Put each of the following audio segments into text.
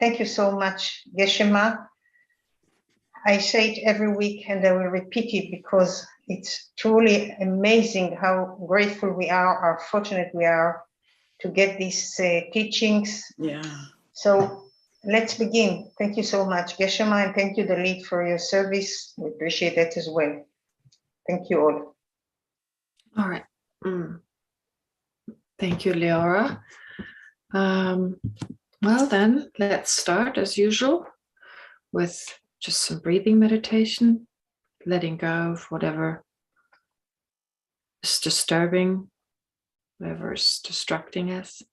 Thank you so much, Geshe. I say it every week and I will repeat it because it's truly amazing how grateful we are, how fortunate we are to get these teachings. Yeah. So let's begin. Thank you so much, Geshe, and thank you, Dalit, for your service. We appreciate that as well. Thank you all. All right. Thank you, Leora. Well then, let's start as usual with just some breathing meditation, letting go of whatever is disturbing, whatever is distracting us.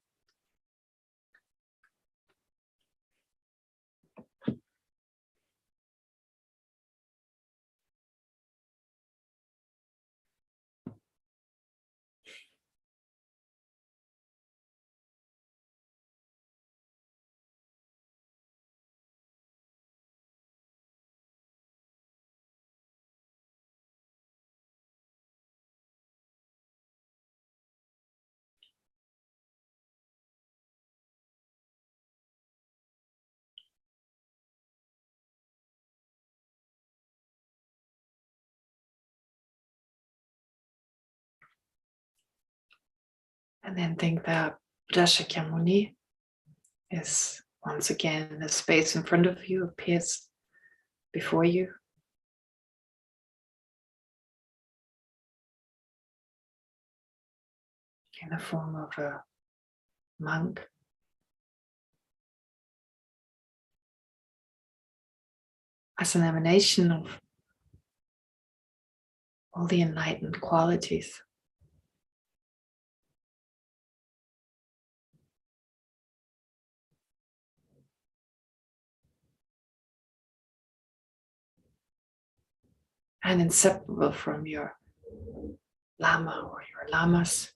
And then think that Buddha Shakyamuni is once again the space in front of you, appears before you. In the form of a monk. As an emanation of all the enlightened qualities. And inseparable from your Llama or your Llamas.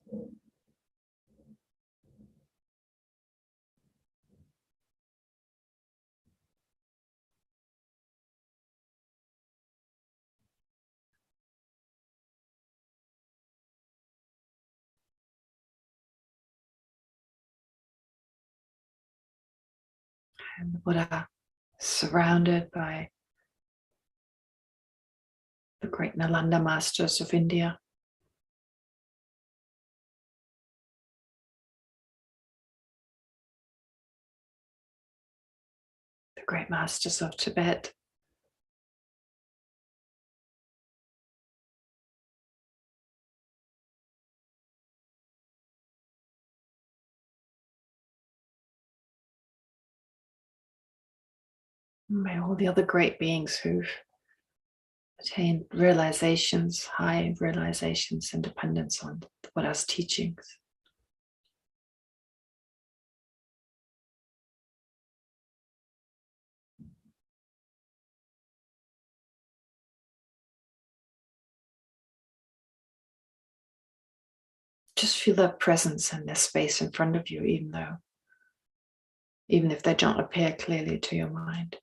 And the Buddha surrounded by the great Nalanda masters of India. The great masters of Tibet. And by all the other great beings who've attained realizations, high realizations, and dependence on the Buddha's teachings. Just feel their presence in this space in front of you, even if they don't appear clearly to your mind.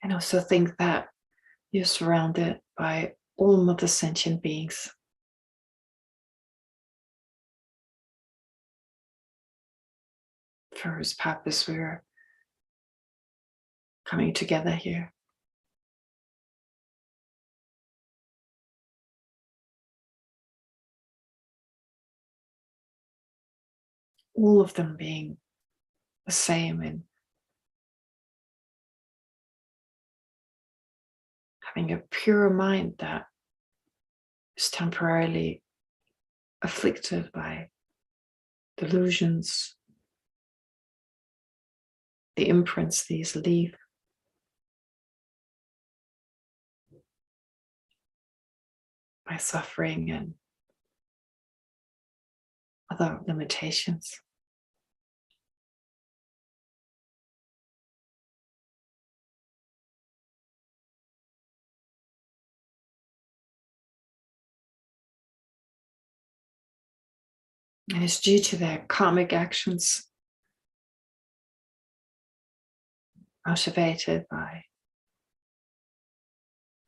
And also think that you're surrounded by all of the sentient beings. For whose purpose we're coming together here. All of them being the same in having a pure mind that is temporarily afflicted by delusions, the imprints these leave. By suffering and other limitations. And it's due to their karmic actions, motivated by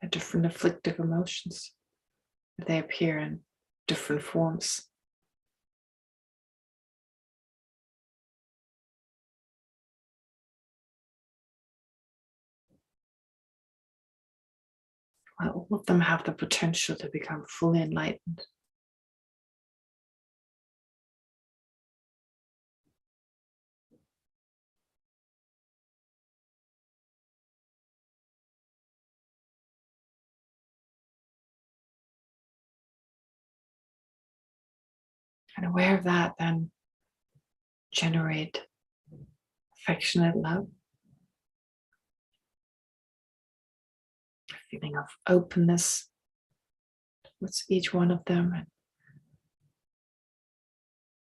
a different afflictive emotions. They appear in different forms. Well, all of them have the potential to become fully enlightened. And aware of that, then generate affectionate love, a feeling of openness towards each one of them, and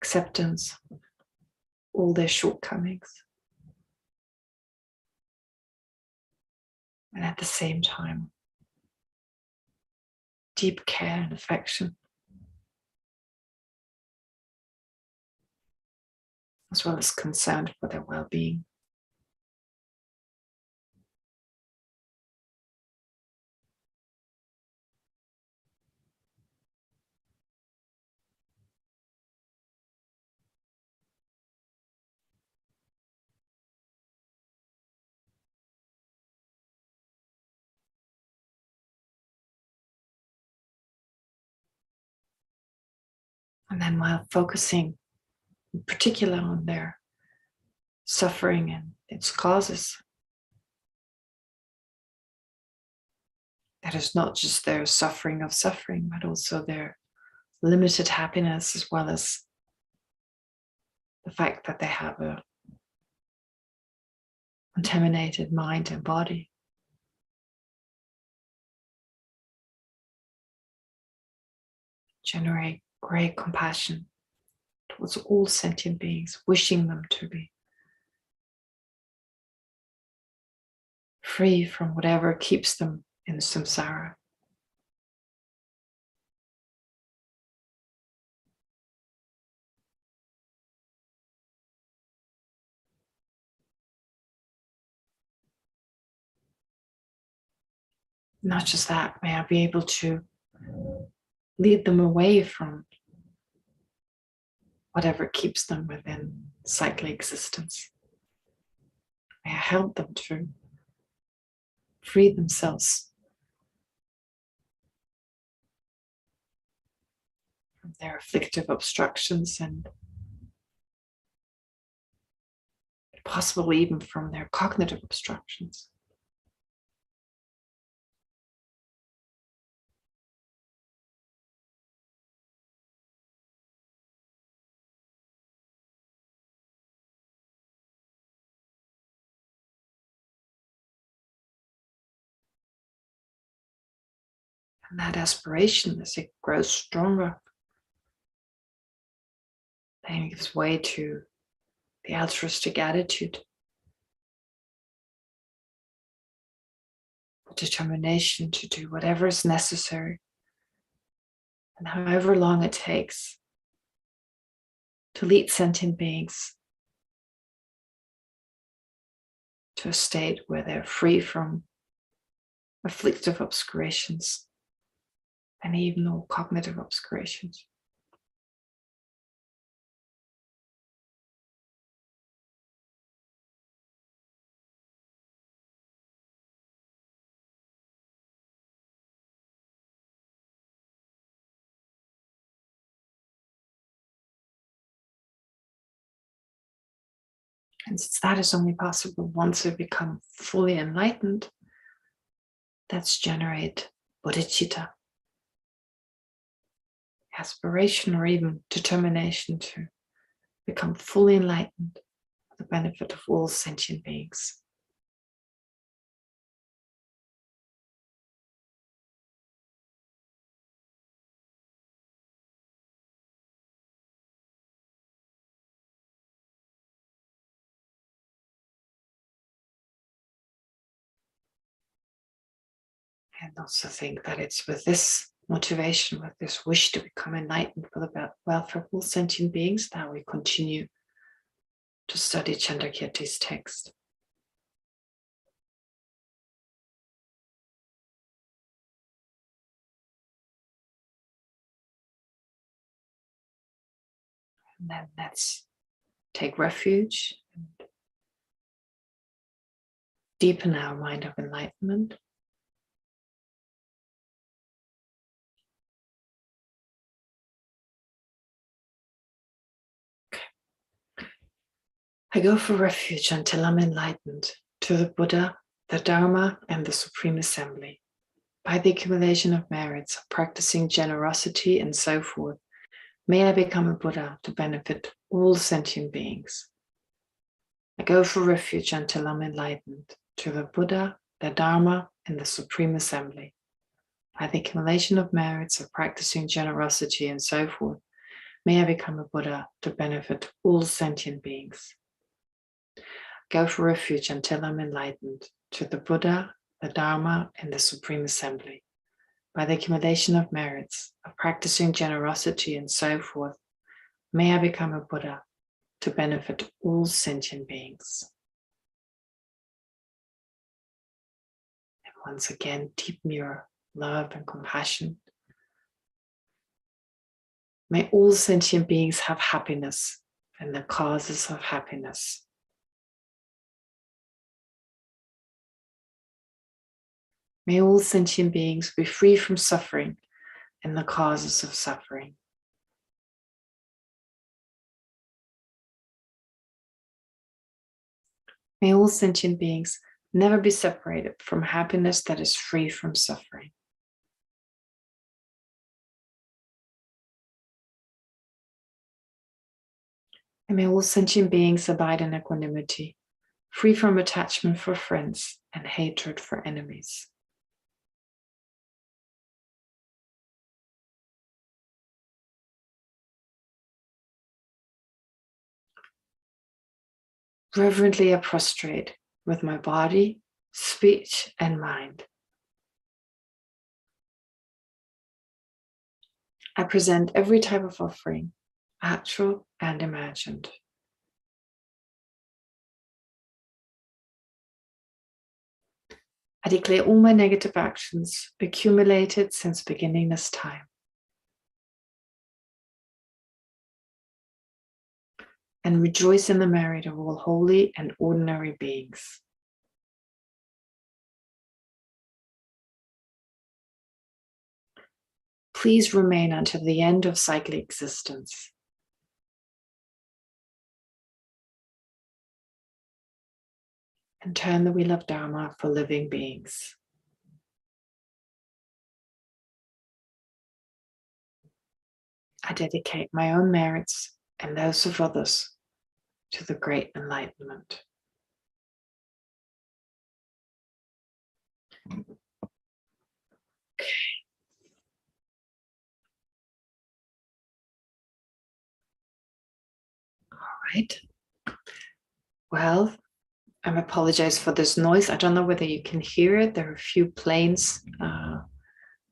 acceptance of all their shortcomings. And at the same time, deep care and affection, as well as concern for their well-being. And then while focusing in particular on their suffering and its causes, that is not just their suffering of suffering, but also their limited happiness, as well as the fact that they have a contaminated mind and body. Generate great compassion towards all sentient beings, wishing them to be free from whatever keeps them in samsara. Not just that, may I be able to lead them away from whatever keeps them within cyclic existence. May I help them to free themselves from their afflictive obstructions, and possibly even from their cognitive obstructions. And that aspiration, as it grows stronger, then gives way to the altruistic attitude, the determination to do whatever is necessary, and however long it takes, to lead sentient beings to a state where they're free from afflictive obscurations and even all cognitive obscurations. And since that is only possible once we become fully enlightened, let's generate bodhicitta, aspiration or even determination to become fully enlightened for the benefit of all sentient beings. And also think that it's with this motivation, with this wish to become enlightened for the welfare of all sentient beings, that we continue to study Chandrakirti's text. And then let's take refuge and deepen our mind of enlightenment. I go for refuge until I'm enlightened to the Buddha, the Dharma, and the Supreme Assembly. By the accumulation of merits, of practicing generosity, and so forth, may I become a Buddha to benefit all sentient beings. I go for refuge until I'm enlightened to the Buddha, the Dharma, and the Supreme Assembly. By the accumulation of merits, of practicing generosity, and so forth, may I become a Buddha to benefit all sentient beings. Go for refuge until I'm enlightened to the Buddha, the Dharma, and the Supreme Assembly. By the accumulation of merits, of practicing generosity, and so forth, may I become a Buddha to benefit all sentient beings. And once again, deepen your love and compassion. May all sentient beings have happiness and the causes of happiness. May all sentient beings be free from suffering and the causes of suffering. May all sentient beings never be separated from happiness that is free from suffering. And may all sentient beings abide in equanimity, free from attachment for friends and hatred for enemies. Reverently I prostrate with my body, speech, and mind. I present every type of offering, actual and imagined. I declare all my negative actions accumulated since beginning this time. And rejoice in the merit of all holy and ordinary beings. Please remain until the end of cyclic existence. And turn the wheel of Dharma for living beings. I dedicate my own merits and those of others to the great enlightenment. Okay. All right. Well, I apologize for this noise. I don't know whether you can hear it. There are a few planes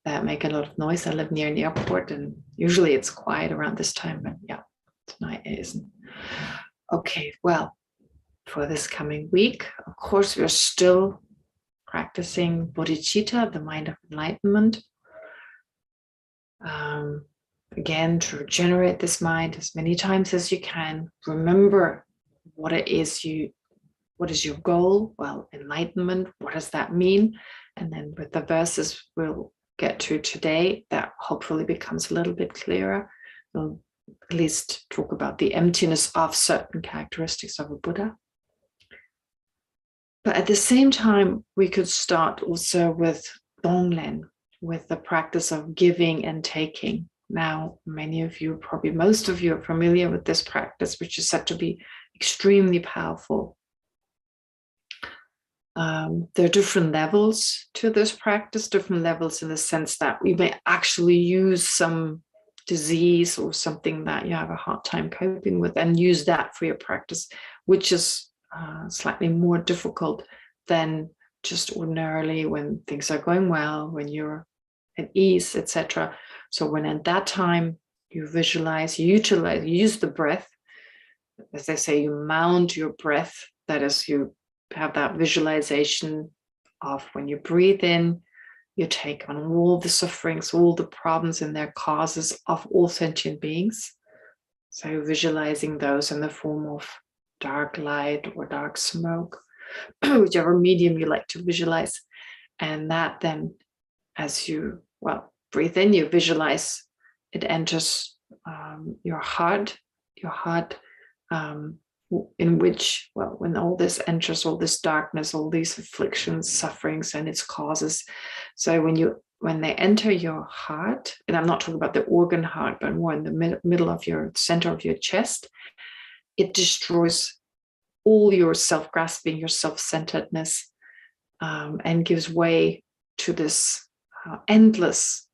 that make a lot of noise. I live near an airport and usually it's quiet around this time, but yeah, tonight it isn't. Okay, well, for this coming week, of course, we're still practicing bodhicitta, the mind of enlightenment. Again, to regenerate this mind as many times as you can. Remember what it is what is your goal? Well, enlightenment, what does that mean? And then with the verses we'll get to today, that hopefully becomes a little bit clearer. We'll at least talk about the emptiness of certain characteristics of a Buddha. But at the same time, we could start also with Donglen, with the practice of giving and taking. Now, many of you, probably most of you, are familiar with this practice, which is said to be extremely powerful. There are different levels to this practice, different levels in the sense that we may actually use some disease or something that you have a hard time coping with and use that for your practice, which is slightly more difficult than just ordinarily when things are going well, when you're at ease, etc. So when at that time you visualize, you utilize, you use the breath, as they say, you mount your breath, that is, you have that visualization of when you breathe in, you take on all the sufferings, all the problems and their causes of all sentient beings. So visualizing those in the form of dark light or dark smoke, whichever medium you like to visualize. And that then, as you, breathe in, you visualize it enters your heart, in which, when all this enters, all this darkness, all these afflictions, sufferings, and its causes. So when they enter your heart, and I'm not talking about the organ heart, but more in the middle of your center of your chest, it destroys all your self-grasping, your self-centeredness, and gives way to this endless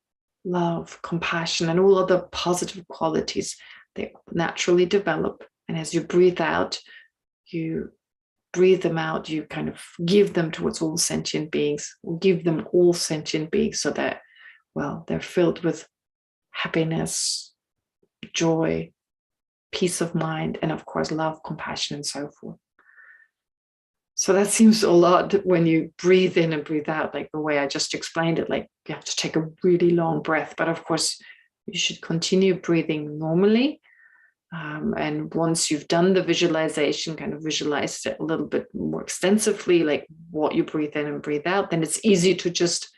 love, compassion, and all other positive qualities. They naturally develop. And as you breathe out, you breathe them out, you kind of give them towards all sentient beings, or give them all sentient beings, so that, they're filled with happiness, joy, peace of mind, and of course, love, compassion, and so forth. So that seems a lot when you breathe in and breathe out, like the way I just explained it, like you have to take a really long breath. But of course, you should continue breathing normally. And once you've done the visualization, kind of visualized it a little bit more extensively, like what you breathe in and breathe out, then it's easy to just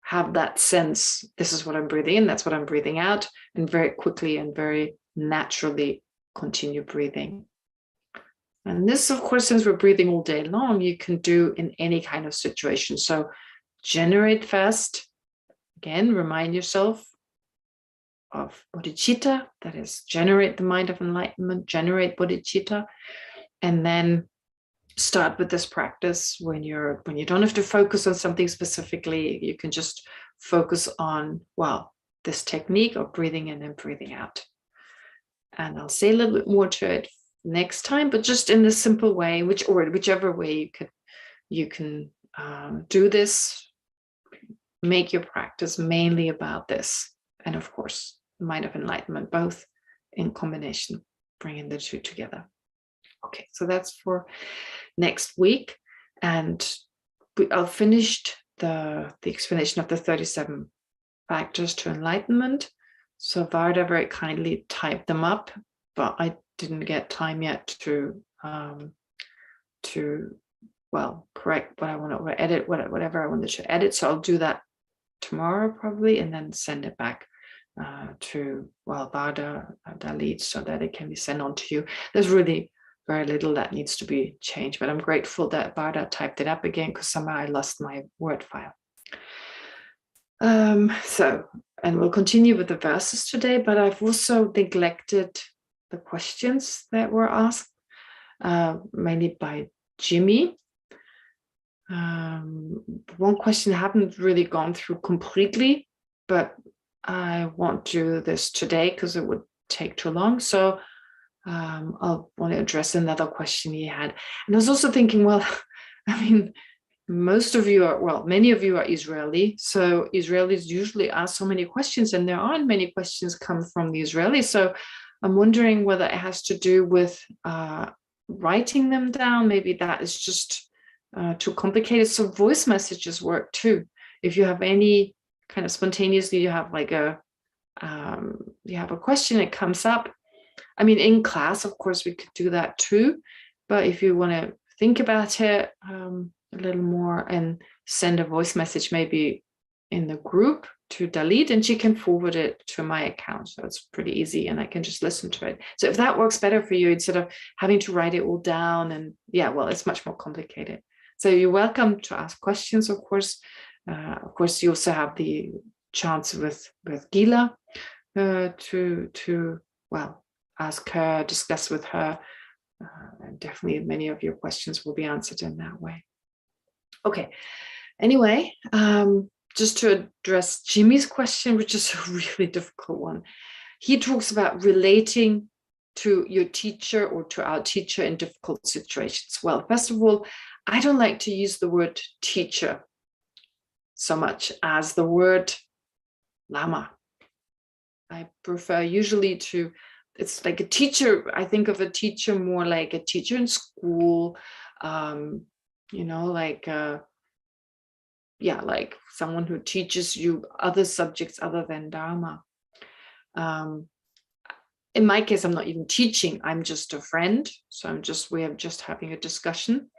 have that sense, this is what I'm breathing in, that's what I'm breathing out, and very quickly and very naturally continue breathing. And this, of course, since we're breathing all day long, you can do in any kind of situation. So generate fast. Again, remind yourself of bodhicitta, that is, generate the mind of enlightenment, generate bodhicitta, and then start with this practice when you don't have to focus on something specifically. You can just focus on, this technique of breathing in and breathing out. And I'll say a little bit more to it next time, but just in this simple way, whichever way you can do this, make your practice mainly about this. And of course, the mind of enlightenment, both in combination, bringing the two together. Okay, so that's for next week. And I'll finished the explanation of the 37 factors to enlightenment. So Varda very kindly typed them up, but I didn't get time yet to correct what I want to edit, whatever I wanted to edit. So I'll do that tomorrow probably, and then send it back to Varda Dalit, so that it can be sent on to you. There's really very little that needs to be changed, but I'm grateful that Varda typed it up again, because somehow I lost my Word file. And we'll continue with the verses today, but I've also neglected the questions that were asked, mainly by Jimmy. One question I haven't really gone through completely, but I won't do this today because it would take too long. So I'll want to address another question he had. And I was also thinking, many of you are Israeli. So Israelis usually ask so many questions, and there aren't many questions come from the Israelis. So I'm wondering whether it has to do with writing them down. Maybe that is just too complicated. So voice messages work too. If you have any kind of spontaneously, you have a question, it comes up. In class, of course, we could do that too. But if you want to think about it a little more and send a voice message, maybe in the group to Dalit, and she can forward it to my account. So it's pretty easy, and I can just listen to it. So if that works better for you, instead of having to write it all down, and it's much more complicated. So you're welcome to ask questions, of course. Of course, you also have the chance with Gila to ask her, discuss with her. And definitely many of your questions will be answered in that way. Okay, anyway, just to address Jimmy's question, which is a really difficult one. He talks about relating to your teacher or to our teacher in difficult situations. Well, first of all, I don't like to use the word teacher so much as the word Llama. I prefer usually it's like a teacher. I think of a teacher more like a teacher in school, like someone who teaches you other subjects other than Dharma. in my case, I'm not even teaching, I'm just a friend. So we are just having a discussion.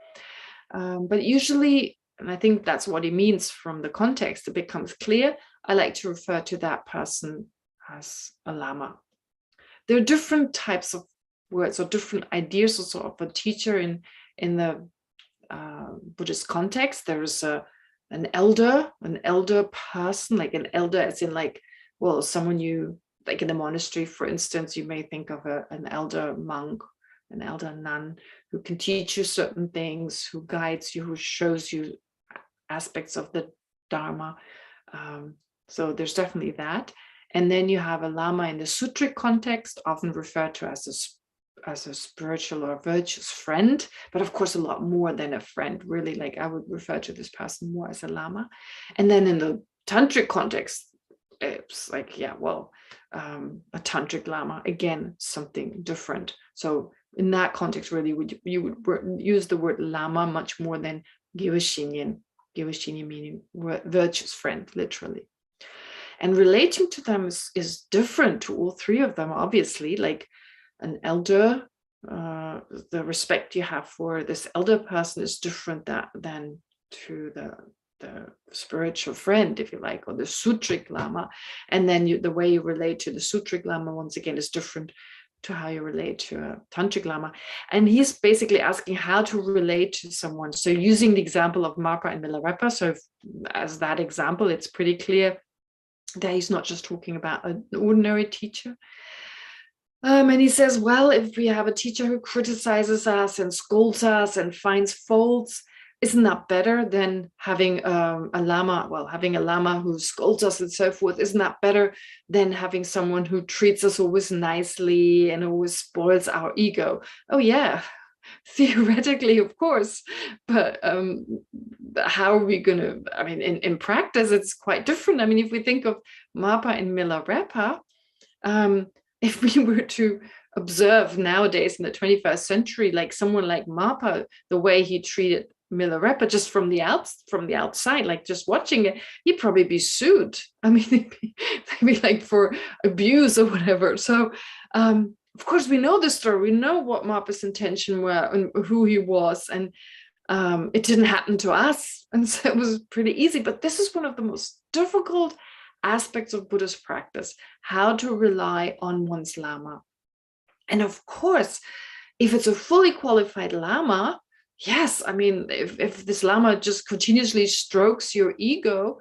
But usually, and I think that's what he means from the context, it becomes clear, I like to refer to that person as a Lama. There are different types of words or different ideas also of a teacher in the Buddhist context. There is an elder person, like an elder as in like, well, someone you, like in the monastery, for instance, you may think of an elder monk, an elder nun who can teach you certain things, who guides you, who shows you aspects of the Dharma. So there's definitely that. And then you have a Lama in the Sutric context, often referred to as a spiritual or virtuous friend, but of course a lot more than a friend, really. Like I would refer to this person more as a Lama. And then in the Tantric context, it's like, yeah, well, a Tantric Lama, again, something different. So in that context, really, you would use the word Lama much more than Gyoshinyin meaning virtuous friend, literally. And relating to them is different to all three of them, obviously. Like an elder, the respect you have for this elder person is different than to the spiritual friend, if you like, or the Sutric Lama. And then the way you relate to the Sutric Lama, once again, is different to how you relate to a Tantric Lama. And he's basically asking how to relate to someone. So using the example of Marpa and Milarepa, so as that example, it's pretty clear that he's not just talking about an ordinary teacher. And he says, well, if we have a teacher who criticizes us and scolds us and finds faults, isn't that better than having a Lama? Well, having a Lama who scolds us and so forth, isn't that better than having someone who treats us always nicely and always spoils our ego? Oh, yeah, theoretically, of course. But how are we going to, I mean, in practice, it's quite different. I mean, if we think of Marpa and Milarepa, if we were to observe nowadays in the 21st century, like someone like Marpa, the way he treated Milarepa just from the outside, like just watching it, he'd probably be sued. I mean, they'd be like for abuse or whatever. So, of course, we know the story. We know what Marpa's intention were and who he was, and it didn't happen to us, and so it was pretty easy. But this is one of the most difficult aspects of Buddhist practice: how to rely on one's Lama. And of course, if it's a fully qualified Lama, yes, I mean, if this Lama just continuously strokes your ego,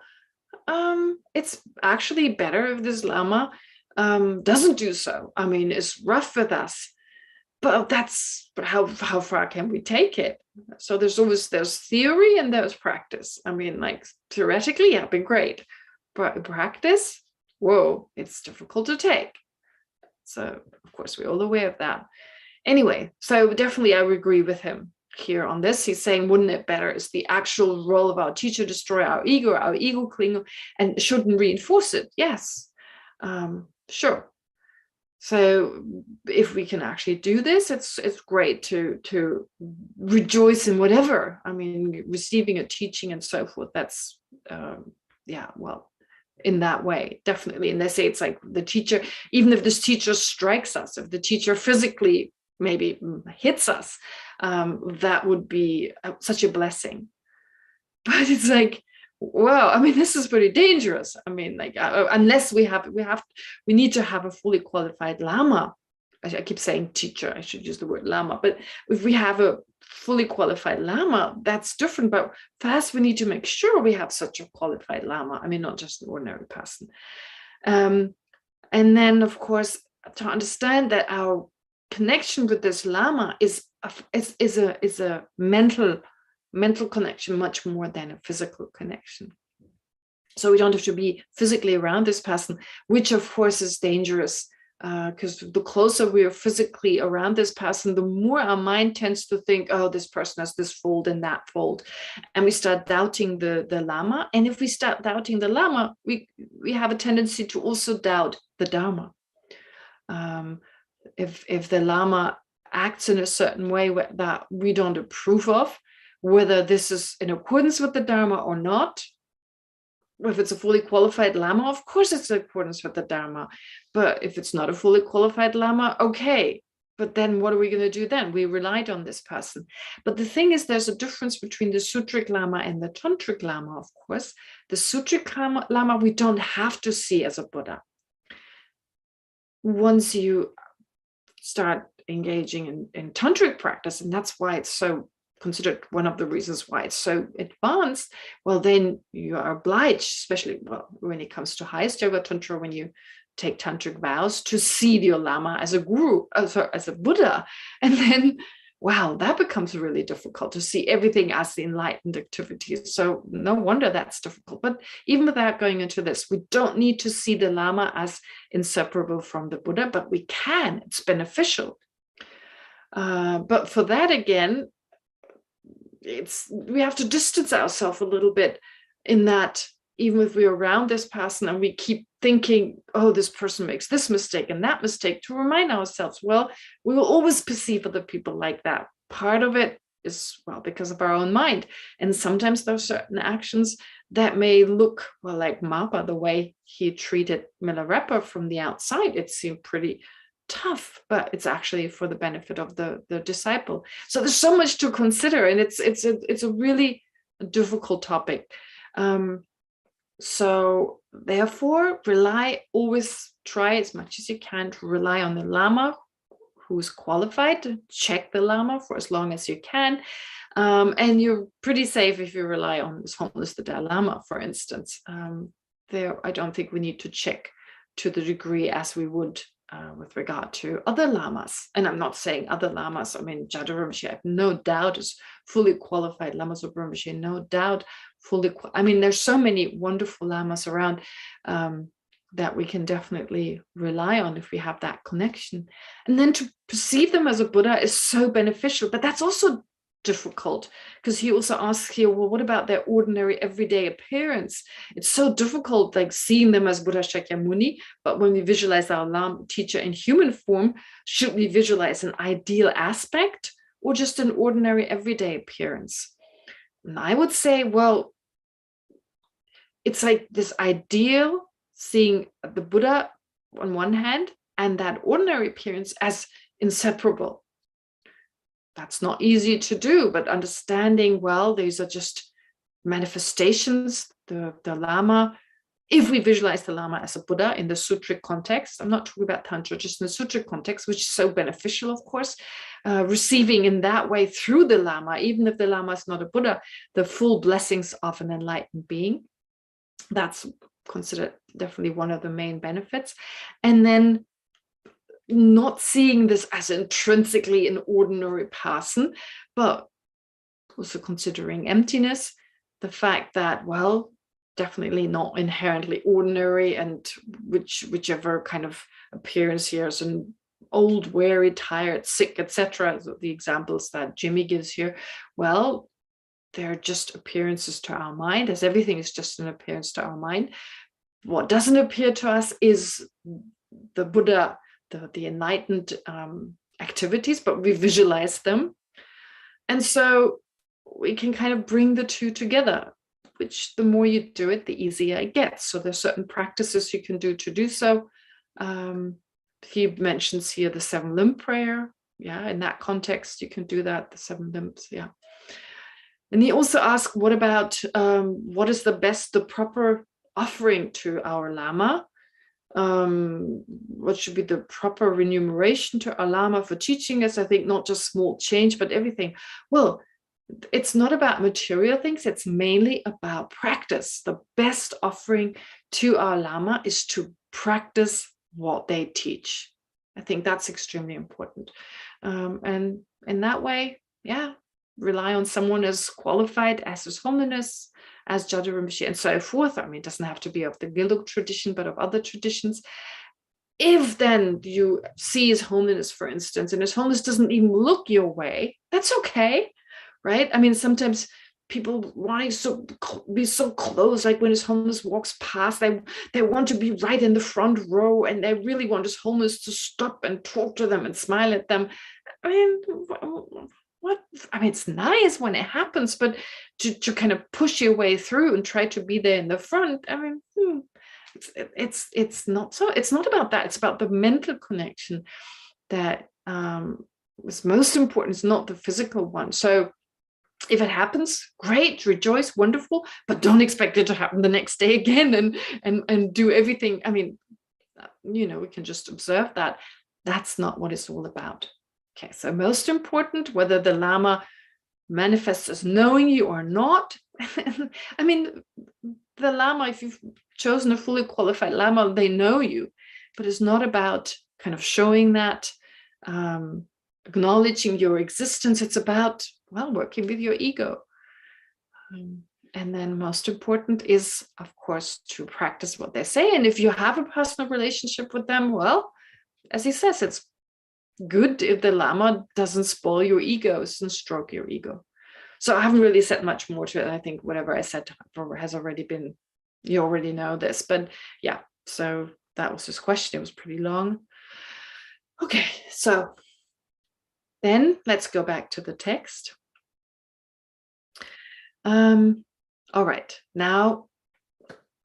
it's actually better if this Lama doesn't do so. I mean, it's rough with us, but that's how far can we take it? So there's theory and there's practice. I mean, like theoretically, yeah, been great, but practice, whoa, it's difficult to take. So of course we're all aware of that. Anyway, so definitely I would agree with him here on this. He's saying, wouldn't it better? It's the actual role of our teacher, destroy our ego cling, and shouldn't reinforce it. Yes, sure. So if we can actually do this, it's great to rejoice in whatever. I mean, receiving a teaching and so forth. That's yeah, well, in that way, definitely. And they say it's like the teacher, even if this teacher strikes us, if the teacher physically maybe hits us, that would be such a blessing. But it's like, wow, I mean, this is pretty dangerous. I mean, like, unless we need to have a fully qualified Lama. I keep saying teacher, I should use the word Lama, but if we have a fully qualified Lama, that's different. But first we need to make sure we have such a qualified Lama. I mean, not just an ordinary person. And then, of course, to understand that our connection with this Lama is a mental connection much more than a physical connection. So we don't have to be physically around this person, which of course is dangerous, because the closer we are physically around this person, the more our mind tends to think, oh, this person has this fault and that fault, and we start doubting the Lama. And if we start doubting the Lama, we have a tendency to also doubt the Dharma. If the Lama acts in a certain way that we don't approve of, whether this is in accordance with the Dharma or not, if it's a fully qualified Lama, of course it's in accordance with the Dharma. But if it's not a fully qualified Lama, okay. But then what are we going to do then? We relied on this person. But the thing is, there's a difference between the Sutric Lama and the Tantric Lama, of course. The Sutric Lama, we don't have to see as a Buddha. Once you start engaging in Tantric practice, and that's why it's so considered one of the reasons why it's so advanced, well, then you are obliged, especially when it comes to highest yoga tantra, when you take tantric vows, to see your Lama as a guru, as a Buddha. And then, wow, that becomes really difficult to see everything as the enlightened activities. So no wonder that's difficult. But even without going into this, we don't need to see the Lama as inseparable from the Buddha, but we can. It's beneficial. But for that, again, we have to distance ourselves a little bit, in that even if we're around this person and we keep thinking, oh, this person makes this mistake and that mistake, to remind ourselves, well, we will always perceive other people like that. Part of it is, well, because of our own mind. And sometimes there are certain actions that may look, well, like Mapa, the way he treated Milarepa from the outside, it seemed pretty tough, but it's actually for the benefit of the disciple. So there's so much to consider, and it's a really difficult topic. So therefore, always try as much as you can to rely on the Lama who's qualified, to check the Lama for as long as you can. And you're pretty safe if you rely on His Holiness the Dalai Lama, for instance. I don't think we need to check to the degree as we would with regard to other lamas. And I'm not saying other lamas. I mean, Jada Rinpoche, I have no doubt, is fully qualified. Lama Zopa Rinpoche, no doubt, I mean, there's so many wonderful lamas around that we can definitely rely on if we have that connection. And then to perceive them as a Buddha is so beneficial, but that's also difficult, because he also asks here, well, what about their ordinary everyday appearance? It's so difficult, like seeing them as Buddha Shakyamuni, but when we visualize our Lama teacher in human form, should we visualize an ideal aspect or just an ordinary everyday appearance? And I would say, well, it's like this ideal, seeing the Buddha on one hand and that ordinary appearance as inseparable. That's not easy to do, but understanding, well, these are just manifestations, the Lama. If we visualize the Lama as a Buddha in the Sutric context, I'm not talking about Tantra, just in the Sutric context, which is so beneficial, of course, receiving in that way through the Lama, even if the Lama is not a Buddha, the full blessings of an enlightened being. That's considered definitely one of the main benefits. And then not seeing this as intrinsically an ordinary person, but also considering emptiness, the fact that, well, definitely not inherently ordinary, and whichever kind of appearance here is an old, weary, tired, sick, etc., the examples that Jimmy gives here, well, they're just appearances to our mind, as everything is just an appearance to our mind. What doesn't appear to us is the Buddha, the enlightened activities, but we visualize them. And so we can kind of bring the two together, which the more you do it, the easier it gets. So there's certain practices you can do to do so. He mentions here the 7 limb prayer. Yeah, in that context, you can do that, the 7 limbs, yeah. And he also asked, what about, what is the proper offering to our Lama? What should be the proper remuneration to our Lama for teaching us? I think not just small change, but everything. Well, it's not about material things. It's mainly about practice. The best offering to our Lama is to practice what they teach. I think that's extremely important. And in that way, yeah, rely on someone as qualified as His Holiness, as Jada Rinpoche, and so forth. I mean, it doesn't have to be of the Giluk tradition, but of other traditions. If then you see His Holiness, for instance, and His Holiness doesn't even look your way, that's okay, right? I mean, sometimes people want to be so close, like when His Holiness walks past, they want to be right in the front row, and they really want His Holiness to stop and talk to them and smile at them. I mean, what? I mean, it's nice when it happens, but to kind of push your way through and try to be there in the front, I mean, it's not so. It's not about that. It's about the mental connection that was most important. It's not the physical one. So if it happens, great, rejoice, wonderful, but don't expect it to happen the next day again and do everything. I mean, we can just observe that. That's not what it's all about. Okay, so most important, whether the Llama manifests as knowing you or not. I mean, the Llama, if you've chosen a fully qualified Llama, they know you, but it's not about kind of showing that, acknowledging your existence. It's about, well, working with your ego. And then most important is, of course, to practice what they say. And if you have a personal relationship with them, well, as he says, it's good if the Llama doesn't spoil your egos and stroke your ego. So I haven't really said much more to it. I think whatever I said has already been, you already know this. But yeah, so that was his question. It was pretty long. Okay, so then let's go back to the text. All right, now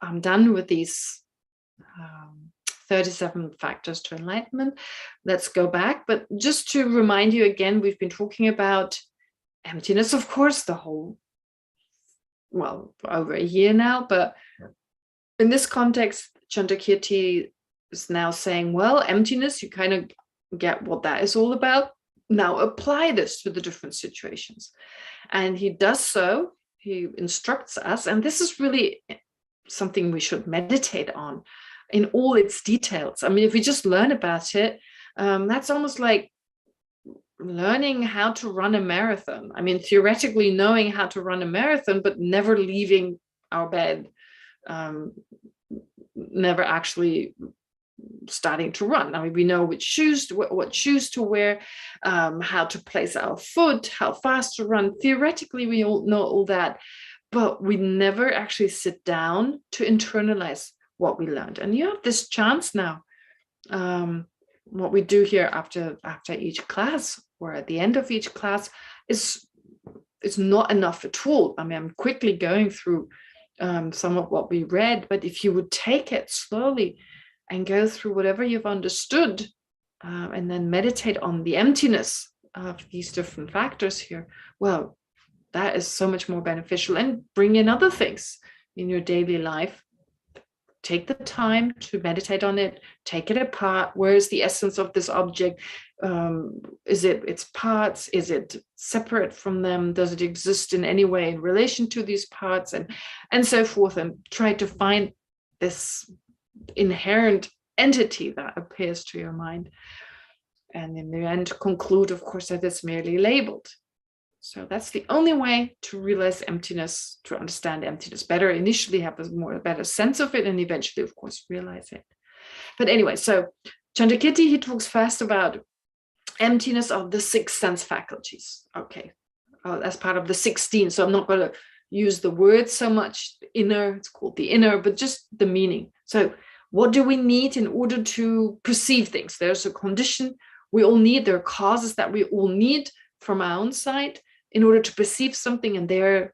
I'm done with these 37 factors to enlightenment. Let's go back, but just to remind you again, we've been talking about emptiness, of course, the whole, well, over a year now, but in this context, Chandrakirti is now saying, well, emptiness, you kind of get what that is all about. Now apply this to the different situations. And he does so, he instructs us, and this is really something we should meditate on in all its details. I mean, if we just learn about it, that's almost like learning how to run a marathon. I mean, theoretically knowing how to run a marathon, but never leaving our bed, never actually starting to run. I mean, we know which shoes, what shoes to wear, how to place our foot, how fast to run. Theoretically, we all know all that, but we never actually sit down to internalize what we learned. And you have this chance now. What we do here after each class, or at the end of each class, is not enough at all. I mean, I'm quickly going through some of what we read, but if you would take it slowly and go through whatever you've understood, and then meditate on the emptiness of these different factors here, well, that is so much more beneficial. And bring in other things in your daily life. Take the time to meditate on it, take it apart. Where is the essence of this object? Is it its parts? Is it separate from them? Does it exist in any way in relation to these parts? And so forth, and try to find this inherent entity that appears to your mind. And in the end, conclude, of course, that it's merely labeled. So that's the only way to realize emptiness, to understand emptiness better. Initially have a better sense of it, and eventually, of course, realize it. But anyway, so Chandrakirti, he talks first about emptiness of the 6 sense faculties. Okay, as part of the 16. So I'm not going to use the word so much, inner, it's called the inner, but just the meaning. So what do we need in order to perceive things? There's a condition we all need. There are causes that we all need from our own side in order to perceive something, and they're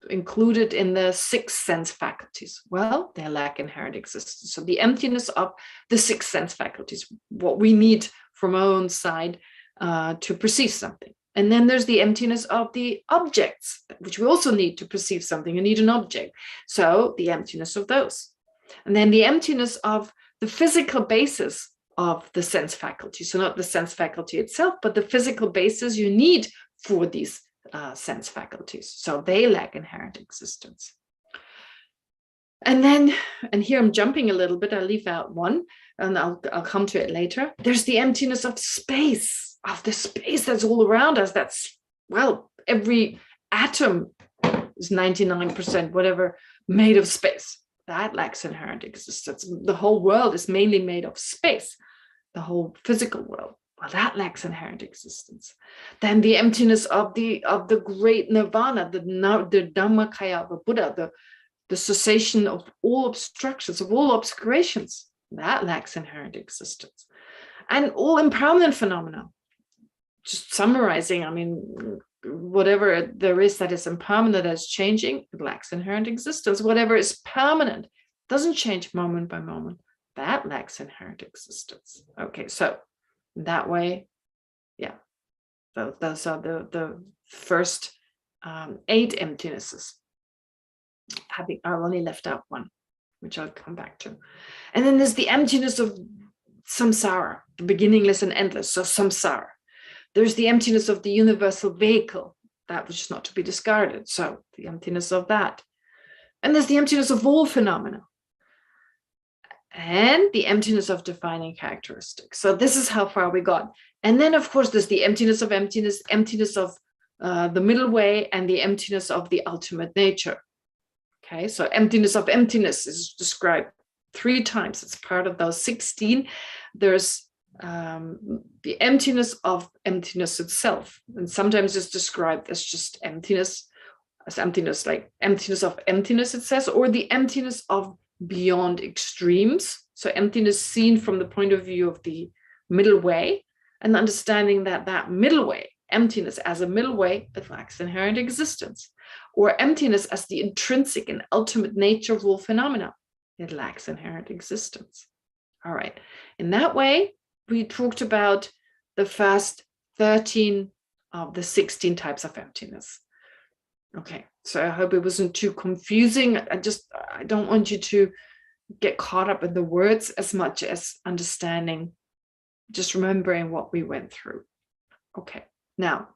included in the 6 sense faculties. Well, they lack inherent existence. So the emptiness of the 6 sense faculties, what we need from our own side to perceive something. And then there's the emptiness of the objects, which we also need to perceive something. You need an object. So the emptiness of those. And then the emptiness of the physical basis of the sense faculty. So not the sense faculty itself, but the physical basis you need for these sense faculties. So they lack inherent existence. And then, and here I'm jumping a little bit, I'll leave out one, and I'll come to it later. There's the emptiness of space, of the space that's all around us. That's, well, every atom is 99%, whatever, made of space. That lacks inherent existence. The whole world is mainly made of space, the whole physical world. Well, that lacks inherent existence. Then the emptiness of the great nirvana, the Dhammakaya of a Buddha, the cessation of all obstructions, of all obscurations, that lacks inherent existence. And all impermanent phenomena, just summarizing, I mean, whatever there is that is impermanent, that is changing, it lacks inherent existence. Whatever is permanent, doesn't change moment by moment, that lacks inherent existence. Okay, so that way, yeah, those are the first 8 emptinesses. I've only left out one, which I'll come back to. And then there's the emptiness of samsara, the beginningless and endless, so samsara. There's the emptiness of the universal vehicle, that which is not to be discarded, so the emptiness of that. And there's the emptiness of all phenomena. And the emptiness of defining characteristics. So this is how far we got. And then, of course, there's the emptiness of emptiness, emptiness of the middle way, and the emptiness of the ultimate nature. Okay, so emptiness of emptiness is described 3 times. It's part of those 16. There's the emptiness of emptiness itself. And sometimes it's described as just emptiness, like emptiness of emptiness, it says, or the emptiness of beyond extremes. So emptiness seen from the point of view of the middle way, and understanding that that middle way, emptiness as a middle way, it lacks inherent existence. Or emptiness as the intrinsic and ultimate nature of all phenomena, it lacks inherent existence. All right. In that way, we talked about the first 13 of the 16 types of emptiness. Okay, so I hope it wasn't too confusing. I don't want you to get caught up in the words as much as understanding, just remembering what we went through. Okay, now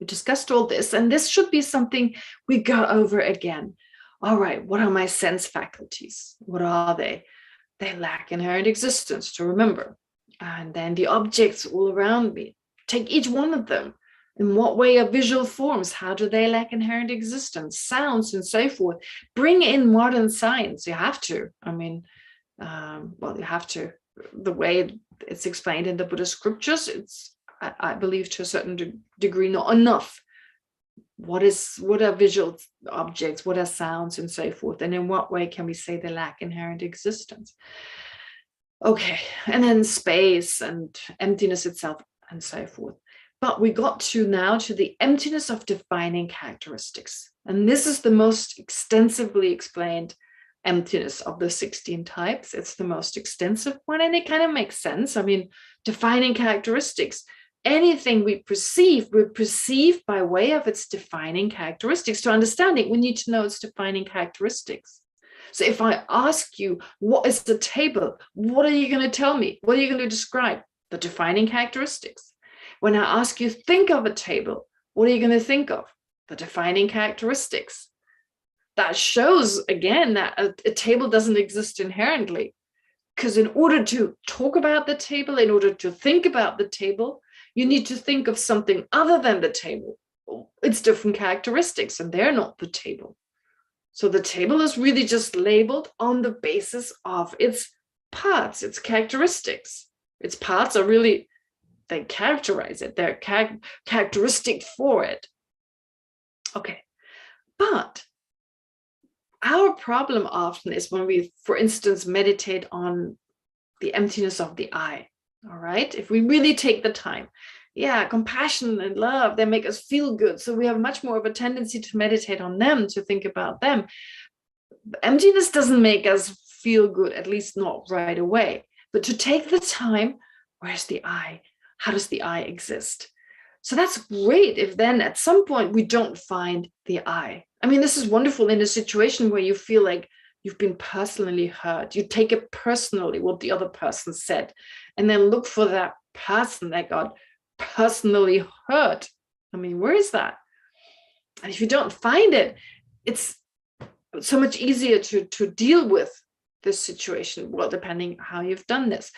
we discussed all this, and this should be something we go over again. All right, what are my sense faculties? What are they? They lack inherent existence, to remember. And then the objects all around me, take each one of them. In what way are visual forms? How do they lack inherent existence? Sounds and so forth. Bring in modern science. You have to. I mean, you have to. The way it's explained in the Buddhist scriptures, it's, I believe, to a certain degree, not enough. What are visual objects? What are sounds and so forth? And in what way can we say they lack inherent existence? Okay, and then space and emptiness itself and so forth. But we got now to the emptiness of defining characteristics. And this is the most extensively explained emptiness of the 16 types. It's the most extensive one, and it kind of makes sense. I mean, defining characteristics, anything we perceive by way of its defining characteristics. To understand it, we need to know its defining characteristics. So if I ask you, what is the table? What are you going to tell me? What are you going to describe? The defining characteristics. When I ask you, think of a table, what are you going to think of? The defining characteristics. That shows, again, that a table doesn't exist inherently. Because in order to talk about the table, in order to think about the table, you need to think of something other than the table. It's different characteristics, and they're not the table. So the table is really just labeled on the basis of its parts, its characteristics. Its parts are really, they characterize it. They're characteristic for it. Okay, but our problem often is when we, for instance, meditate on the emptiness of the I. All right, if we really take the time, compassion and love, they make us feel good. So we have much more of a tendency to meditate on them, to think about them. Emptiness doesn't make us feel good, at least not right away. But to take the time, where's the I? How does the I exist? So that's great if then at some point we don't find the I. I mean, this is wonderful in a situation where you feel like you've been personally hurt. You take it personally, what the other person said, and then look for that person that got personally hurt. I mean, where is that? And if you don't find it, it's so much easier to deal with this situation. Well, depending how you've done this.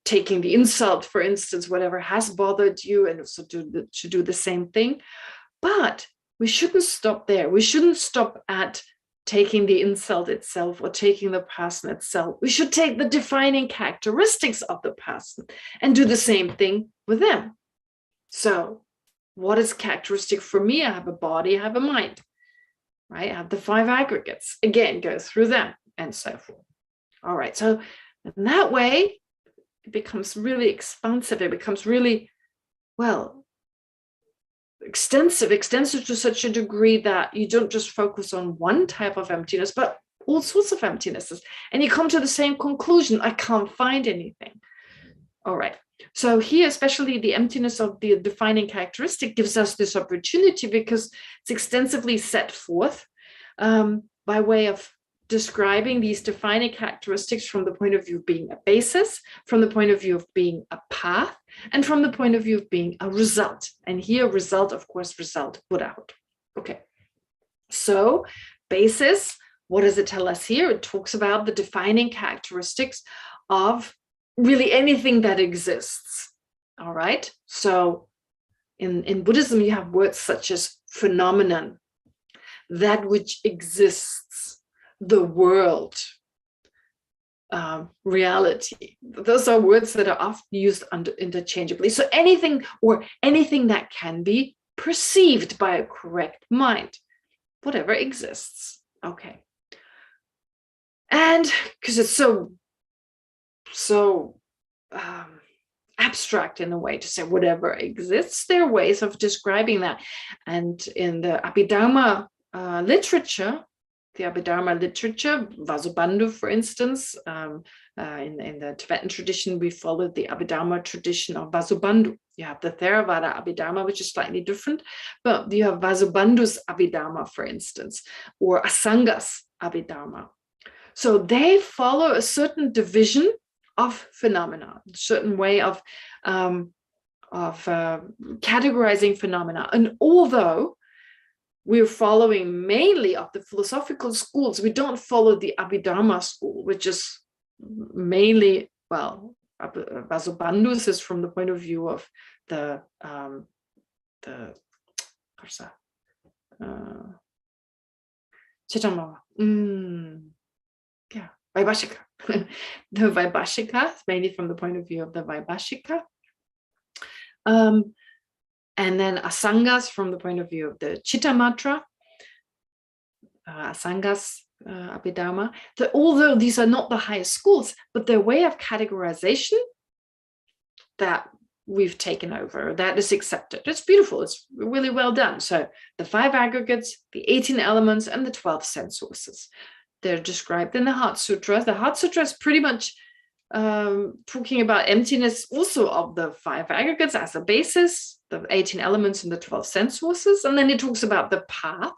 Taking the insult, for instance, whatever has bothered you, and also to do the same thing. But we shouldn't stop there. We shouldn't stop at taking the insult itself or taking the person itself. We should take the defining characteristics of the person and do the same thing with them. So what is characteristic for me? I have a body, I have a mind, right? I have the 5 aggregates. Again, go through them and so forth. All right, so in that way, it becomes really expansive. It becomes really well, extensive to such a degree that you don't just focus on one type of emptiness, but all sorts of emptinesses. And you come to the same conclusion, I can't find anything. All right. So here, especially the emptiness of the defining characteristic gives us this opportunity because it's extensively set forth by way of describing these defining characteristics from the point of view of being a basis, from the point of view of being a path, and from the point of view of being a result. And here, result, of course, result, Buddhahood. Okay. So basis, what does it tell us here? It talks about the defining characteristics of really anything that exists. All right. So in Buddhism, you have words such as phenomenon, that which exists, the world, reality. Those are words that are often used interchangeably. So anything that can be perceived by a correct mind, whatever exists. Okay. And because it's so abstract in a way to say whatever exists, there are ways of describing that. And in the Abhidharma literature, Vasubandhu, for instance, in the Tibetan tradition, we followed the Abhidharma tradition of Vasubandhu. You have the Theravada Abhidharma, which is slightly different, but you have Vasubandhu's Abhidharma, for instance, or Asanga's Abhidharma. So they follow a certain division of phenomena, a certain way of categorizing phenomena. And although we're following mainly of the philosophical schools, we don't follow the Abhidharma school, which is mainly, well, Vasubandhu's is from the point of view of the Vaibhashika. The Vaibhashika, mainly from the point of view of the Vaibhashika. And then Asangas from the point of view of the Chittamatra, Asangas Abhidharma. Although these are not the highest schools, but their way of categorization that we've taken over, that is accepted. It's beautiful. It's really well done. So the 5 aggregates, the 18 elements, and the 12 sense sources. They're described in the Heart Sutra. The Heart Sutra is pretty much talking about emptiness also of the 5 aggregates as a basis, the 18 elements and the 12 sense sources. And then it talks about the path,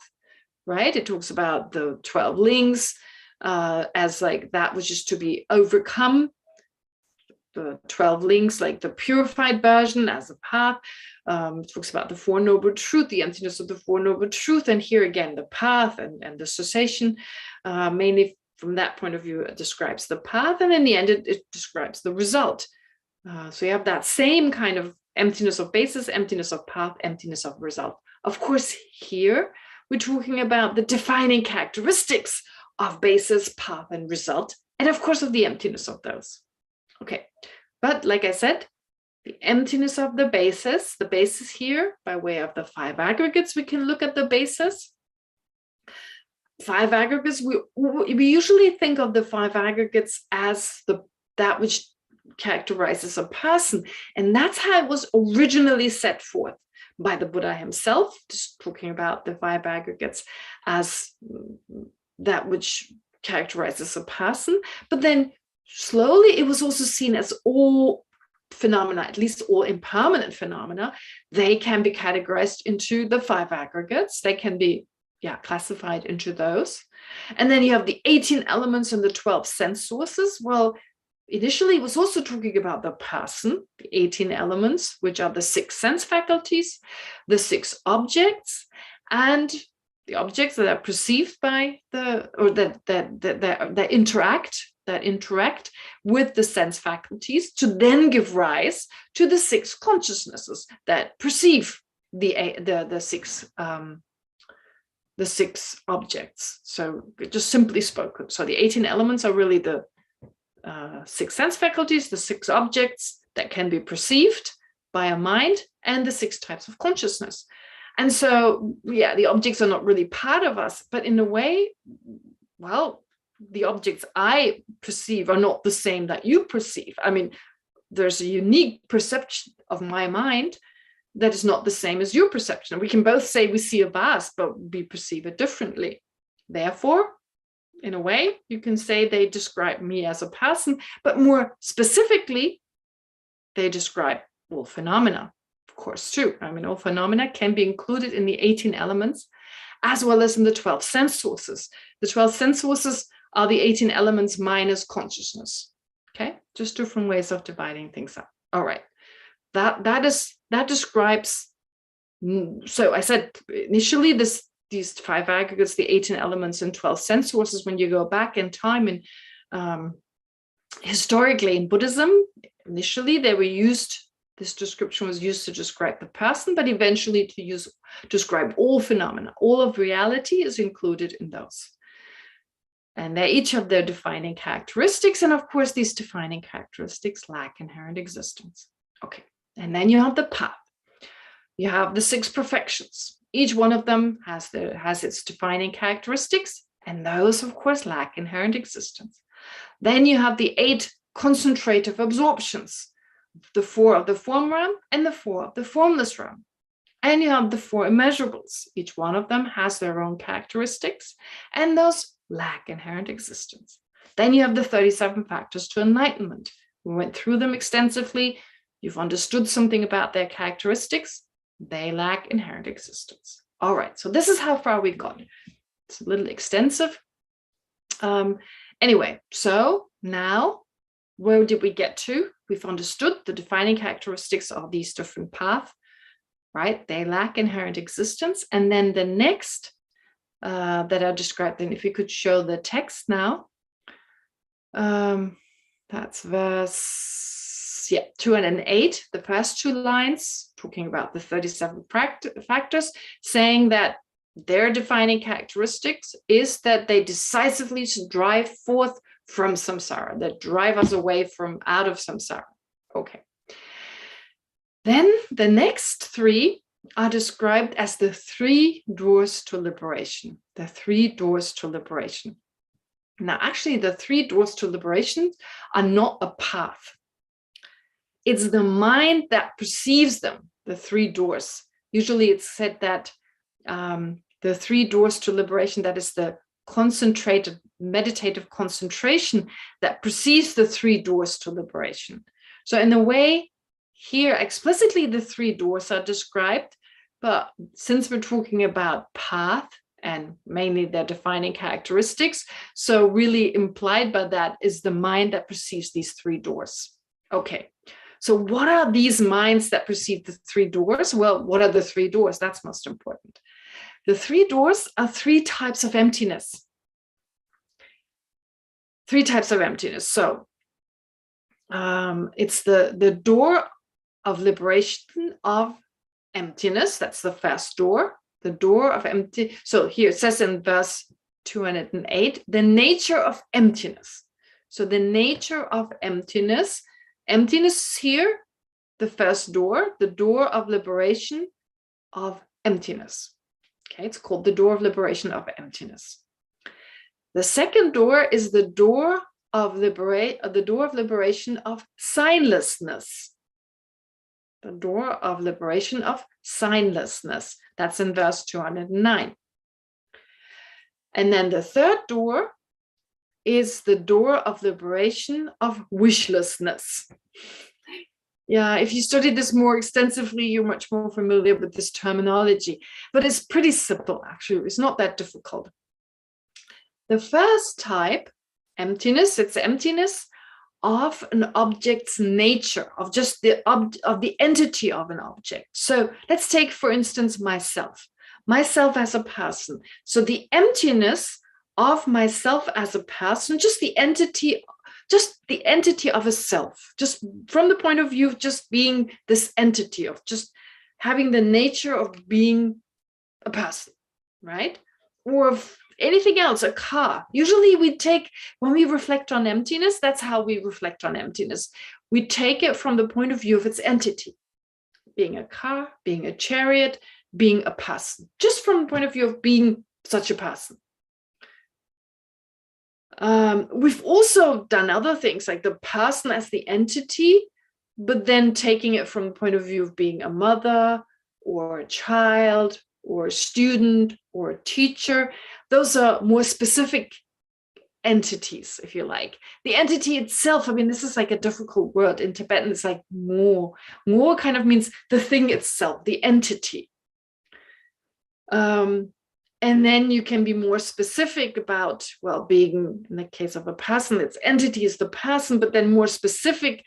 right? It talks about the 12 links as like that which is to be overcome. The 12 links, like the purified version as a path. It talks about the 4 noble truth, the emptiness of the 4 noble truth. And here again, the path and the cessation, mainly from that point of view, it describes the path. And in the end, it describes the result. So you have that same kind of emptiness of basis, emptiness of path, emptiness of result. Of course, here we're talking about the defining characteristics of basis, path, and result. And of course, of the emptiness of those. Okay, but like I said, the emptiness of the basis here, by way of the 5 aggregates, we can look at the basis. 5 aggregates, we usually think of the 5 aggregates as that which characterizes a person. And that's how it was originally set forth by the Buddha himself, just talking about the 5 aggregates as that which characterizes a person. But then slowly, it was also seen as all phenomena, at least all impermanent phenomena. They can be categorized into the 5 aggregates. They can be, classified into those. And then you have the 18 elements and the 12 sense sources. Well, initially, it was also talking about the person, the 18 elements, which are the 6 sense faculties, the 6 objects, and the objects that are perceived by that interact with the sense faculties to then give rise to the 6 consciousnesses that perceive the 6 objects. So just simply spoken, so the 18 elements are really the 6 sense faculties, the 6 objects that can be perceived by a mind, and the 6 types of consciousness. And so, the objects are not really part of us, but in a way, well, the objects I perceive are not the same that you perceive. I mean, there's a unique perception of my mind that is not the same as your perception. We can both say we see a vase, but we perceive it differently. Therefore, in a way, you can say they describe me as a person, but more specifically, they describe all phenomena, of course, too. I mean, all phenomena can be included in the 18 elements, as well as in the 12 sense sources. The 12 sense sources are the 18 elements minus consciousness. Okay, just different ways of dividing things up. All right, that describes. So I said initially these 5 aggregates, the 18 elements and 12 sense sources. When you go back in time and historically in Buddhism, initially they were used. This description was used to describe the person, but eventually to describe all phenomena. All of reality is included in those. And they each have their defining characteristics. And of course, these defining characteristics lack inherent existence. Okay, and then you have the path. You have the 6 perfections. Each one of them has its defining characteristics, and those, of course, lack inherent existence. Then you have the 8 concentrative absorptions, the 4 of the form realm and the 4 of the formless realm. And you have the 4 immeasurables. Each one of them has their own characteristics, and those lack inherent existence. Then you have the 37 factors to enlightenment. We went through them extensively. You've understood something about their characteristics. They lack inherent existence. All right, so this is how far we got. It's a little extensive. Anyway, so now where did we get to? We've understood the defining characteristics of these different paths, right? They lack inherent existence. And then the next that I described, and if you could show the text now, that's verse 208, the first 2 lines, talking about the 37 factors, saying that their defining characteristics is that they decisively drive forth from samsara, that drive us away from out of samsara. Okay. Then the next 3 are described as the 3 doors to liberation. The 3 doors to liberation. Now, actually, the 3 doors to liberation are not a path. It's the mind that perceives them, the 3 doors. Usually it's said that the 3 doors to liberation, that is the concentrated meditative concentration that perceives the 3 doors to liberation. So in a way, here explicitly the 3 doors are described, but since we're talking about path and mainly their defining characteristics, so really implied by that is the mind that perceives these 3 doors. Okay, so what are these minds that perceive the 3 doors? Well, what are the 3 doors? That's most important. The 3 doors are 3 types of emptiness. 3 types of emptiness. So it's the door of liberation of emptiness. That's the first door. The door of empty. So here it says in verse 208, the nature of emptiness. So the nature of emptiness. Emptiness is here, the first door, the door of liberation of emptiness. Okay, it's called the door of liberation of emptiness. The second door is the door of liberation of signlessness. The door of liberation of signlessness. That's in verse 209. And then the third door is the door of liberation of wishlessness. Yeah, if you study this more extensively, you're much more familiar with this terminology, but it's pretty simple, actually. It's not that difficult. The first type, emptiness, it's emptiness of an object's nature, of just the entity of an object. So let's take, for instance, myself as a person. So the emptiness of myself as a person, just the entity of a self, just from the point of view of just being this entity, of just having the nature of being a person, right? Or of anything else, a car. Usually when we reflect on emptiness, that's how we reflect on emptiness. We take it from the point of view of its entity, being a car, being a chariot, being a person, just from the point of view of being such a person. We've also done other things like the person as the entity but then taking it from the point of view of being a mother or a child or a student or a teacher. Those are more specific entities, if you like. The entity itself, I mean, this is like a difficult word. In Tibetan, it's like more. More kind of means the thing itself, the entity. And then you can be more specific about, well, being, in the case of a person, its entity is the person, but then more specific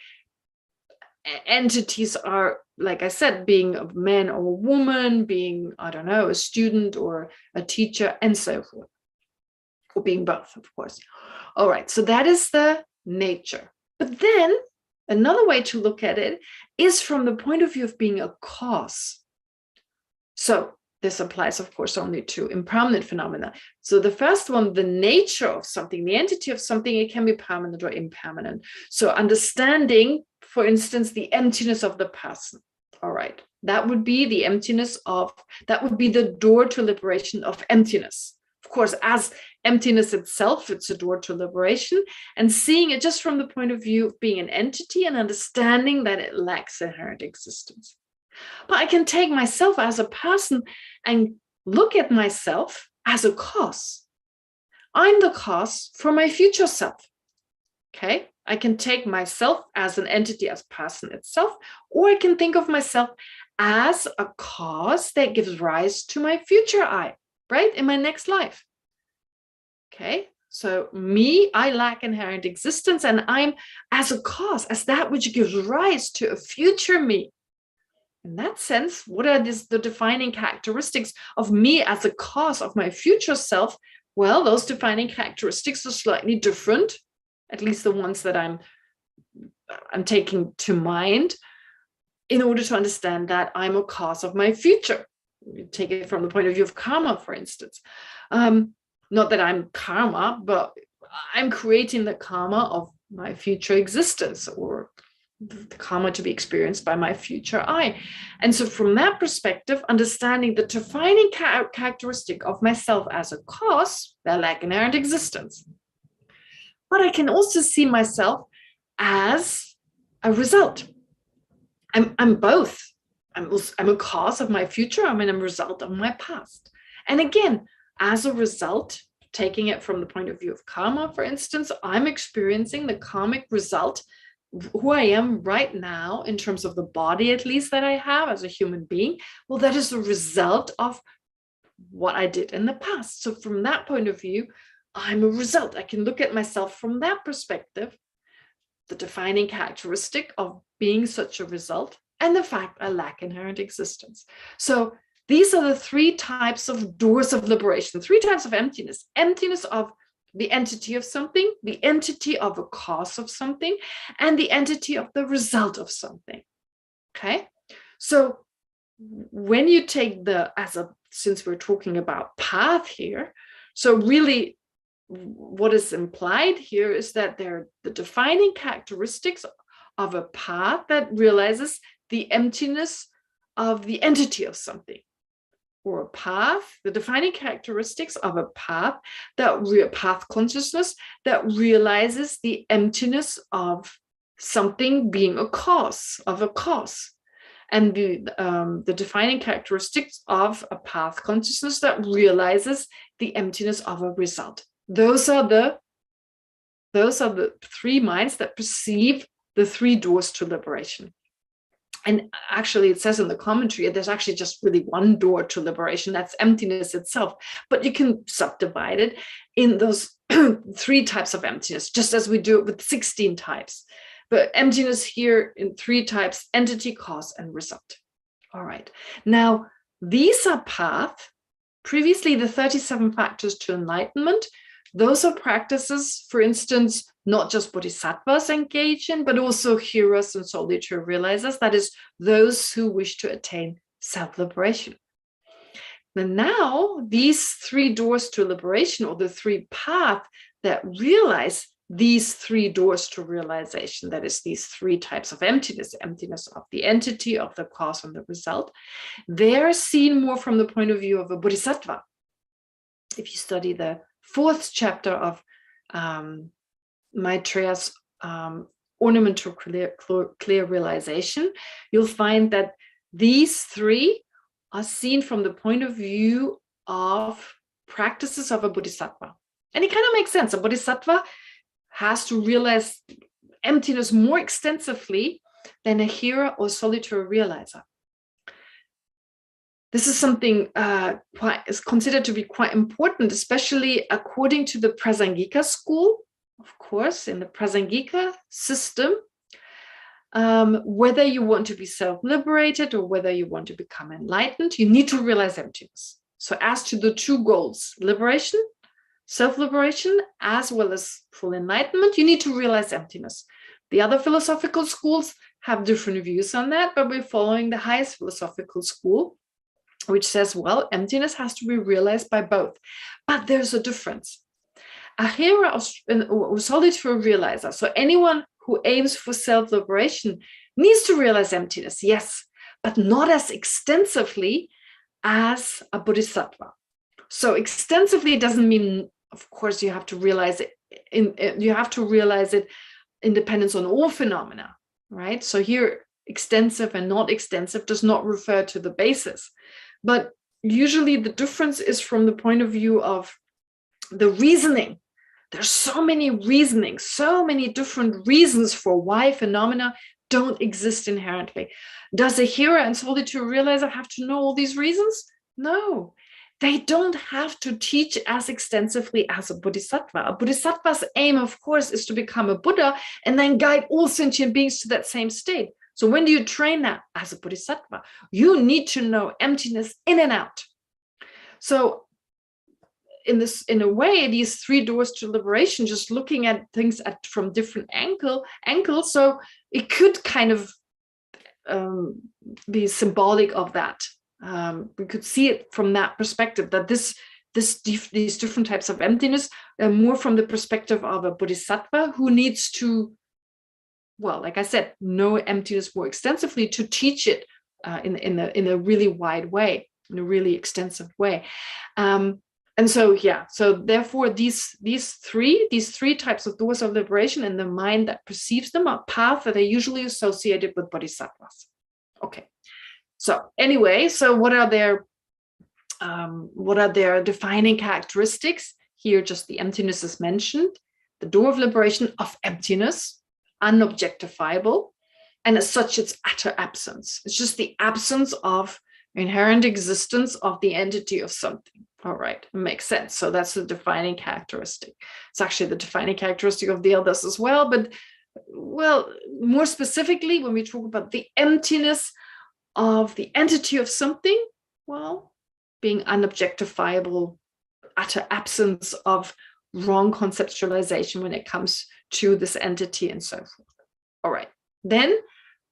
entities are, like I said, being a man or a woman, being, I don't know, a student or a teacher, and so forth. Or being both, of course. All right, so that is the nature. But then another way to look at it is from the point of view of being a cause. So this applies, of course, only to impermanent phenomena. So the first one, the nature of something, the entity of something, it can be permanent or impermanent. So understanding, for instance, the emptiness of the person. All right, that would be the emptiness of, that would be the door to liberation of emptiness. Of course, as emptiness itself, it's a door to liberation, and seeing it just from the point of view of being an entity and understanding that it lacks inherent existence. But I can take myself as a person and look at myself as a cause. I'm the cause for my future self. Okay, I can take myself as an entity, as person itself, or I can think of myself as a cause that gives rise to my future I, right, in my next life. Okay, so me, I lack inherent existence, and I'm as a cause, as that which gives rise to a future me. In that sense, what are the defining characteristics of me as a cause of my future self? Well, those defining characteristics are slightly different, at least the ones that I'm taking to mind in order to understand that I'm a cause of my future. You take it from the point of view of karma, for instance. Not that I'm karma, but I'm creating the karma of my future existence, or the karma to be experienced by my future I. And so from that perspective, understanding the defining characteristic of myself as a cause, that lack inherent existence. But I can also see myself as a result. I'm both. I'm a cause of my future. I'm a result of my past. And again, as a result, taking it from the point of view of karma, for instance, I'm experiencing the karmic result, who I am right now, in terms of the body, at least, that I have as a human being. Well, that is a result of what I did in the past. So from that point of view, I'm a result. I can look at myself from that perspective, the defining characteristic of being such a result, and the fact I lack inherent existence. So these are the three types of doors of liberation, three types of emptiness. Emptiness of the entity of something, the entity of a cause of something, and the entity of the result of something. Okay, so when you take since we're talking about path here, so really what is implied here is that they're the defining characteristics of a path that realizes the emptiness of the entity of something. Or a path, the defining characteristics of a path, path consciousness that realizes the emptiness of something being a cause, of a cause. And the defining characteristics of a path consciousness that realizes the emptiness of a result. Those are the three minds that perceive the three doors to liberation. And actually, it says in the commentary, there's actually just really one door to liberation, that's emptiness itself. But you can subdivide it in those three types of emptiness, just as we do it with 16 types. But emptiness here in three types: entity, cause, and result. All right. Now, these are paths. Previously, the 37 factors to enlightenment, those are practices, for instance, not just bodhisattvas engage in, but also hearers and solitary realizers, that is, those who wish to attain self-liberation. And now, these three doors to liberation, or the three paths that realize these three doors to realization, that is, these three types of emptiness, emptiness of the entity, of the cause, and the result, they're seen more from the point of view of a bodhisattva. If you study the 4th chapter of Maitreya's ornament to clear realization, you'll find that these three are seen from the point of view of practices of a bodhisattva. And it kind of makes sense. A bodhisattva has to realize emptiness more extensively than a hearer or solitary realizer. This is something is considered to be quite important, especially according to the Prasangika school. Of course, in the Prasangika system, whether you want to be self-liberated or whether you want to become enlightened, you need to realize emptiness. So as to the two goals, liberation, self-liberation, as well as full enlightenment, you need to realize emptiness. The other philosophical schools have different views on that, but we're following the highest philosophical school, which says, well, emptiness has to be realized by both. But there's a difference. A hearer or solitary realizer, so anyone who aims for self-liberation, needs to realize emptiness, yes, but not as extensively as a bodhisattva. So extensively doesn't mean, of course, you have to realize it. You have to realize it in dependence on all phenomena, right? So here, extensive and not extensive does not refer to the basis, but usually the difference is from the point of view of the reasoning. There's so many reasonings, so many different reasons for why phenomena don't exist inherently. Does a hearer and solitary realizer have to know all these reasons? No, they don't have to teach as extensively as a bodhisattva. A bodhisattva's aim, of course, is to become a Buddha and then guide all sentient beings to that same state. So when do you train that as a bodhisattva? You need to know emptiness in and out. So in a way, these three doors to liberation, just looking at things from different angles, so it could kind of be symbolic of that. We could see it from that perspective, that these different types of emptiness are more from the perspective of a bodhisattva who needs to, well, like I said, know emptiness more extensively to teach it in a really wide way, in a really extensive way. And so, yeah, so therefore these three types of doors of liberation in the mind that perceives them are paths that are usually associated with bodhisattvas. Okay, so anyway, so what are their defining characteristics? Here, just the emptiness is mentioned, the door of liberation of emptiness, unobjectifiable, and as such, it's utter absence. It's just the absence of inherent existence of the entity of something. All right, it makes sense. So that's the defining characteristic. It's actually the defining characteristic of the others as well. But, well, more specifically, when we talk about the emptiness of the entity of something, well, being unobjectifiable, utter absence of wrong conceptualization when it comes to this entity and so forth. All right, then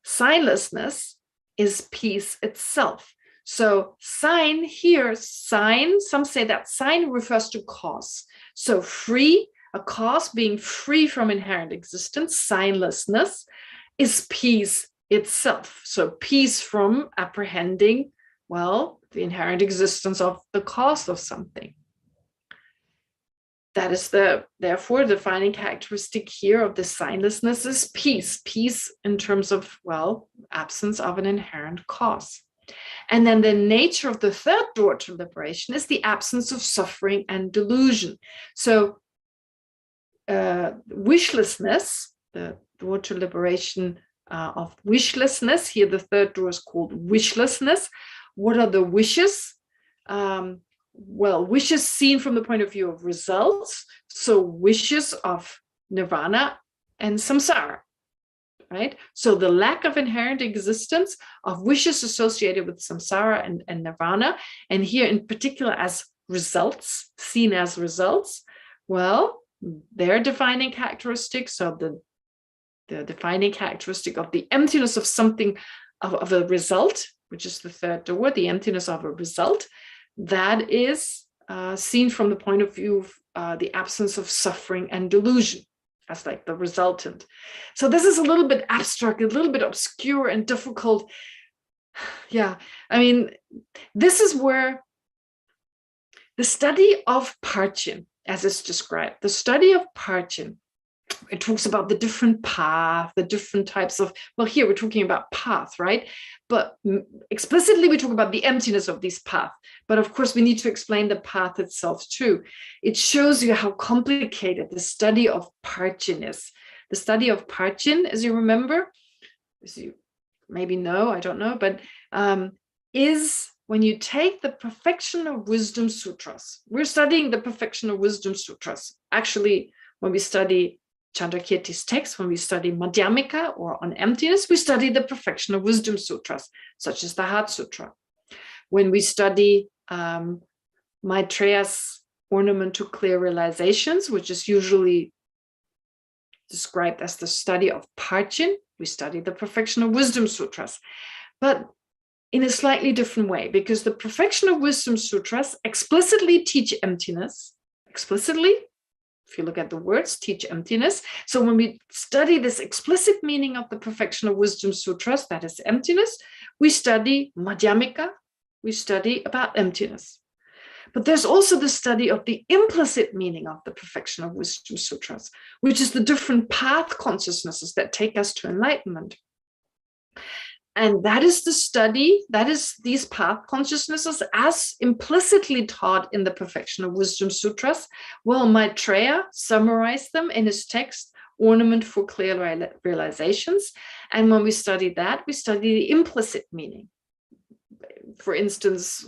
signlessness is peace itself. So sign here, some say that sign refers to cause. So free, a cause being free from inherent existence, signlessness, is peace itself. So peace from apprehending, well, the inherent existence of the cause of something. That is therefore, defining characteristic here of the signlessness is peace. Peace in terms of, well, absence of an inherent cause. And then the nature of the third door to liberation is the absence of suffering and delusion. So wishlessness, the door to liberation of wishlessness, here the third door is called wishlessness. What are the wishes? Well, wishes seen from the point of view of results. So wishes of nirvana and samsara. Right? So the lack of inherent existence of wishes associated with samsara and nirvana, and here in particular as results, seen as results, well, their defining characteristics of the defining characteristic of the emptiness of something, of a result, which is the third door, the emptiness of a result, that is seen from the point of view of the absence of suffering and delusion. As like the resultant. So this is a little bit abstract, a little bit obscure and difficult. Yeah, I mean, this is where the study of Parchin, as it's described, the study of Parchin it talks about the different path, the different types of, well, here we're talking about path, right? But explicitly we talk about the emptiness of this path. But of course we need to explain the path itself too. It shows you how complicated the study of Parchin is. The study of Parchin, as you remember, as you maybe know, I don't know, but is when you take the Perfection of Wisdom Sutras. We're studying the Perfection of Wisdom Sutras. Actually, when we study Chandrakirti's text, when we study Madhyamika or on emptiness, we study the Perfection of Wisdom Sutras, such as the Heart Sutra. When we study Maitreya's Ornament to Clear Realizations, which is usually described as the study of Parchin, we study the Perfection of Wisdom Sutras, but in a slightly different way, because the Perfection of Wisdom Sutras explicitly teach emptiness, explicitly, if you look at the words, teach emptiness. So when we study this explicit meaning of the Perfection of Wisdom Sutras, that is emptiness, we study Madhyamika, we study about emptiness. But there's also the study of the implicit meaning of the Perfection of Wisdom Sutras, which is the different path consciousnesses that take us to enlightenment. And that is the study, that is these path consciousnesses as implicitly taught in the Perfection of Wisdom Sutras. Well, Maitreya summarized them in his text, Ornament for Clear Realizations. And when we study that, we study the implicit meaning. For instance,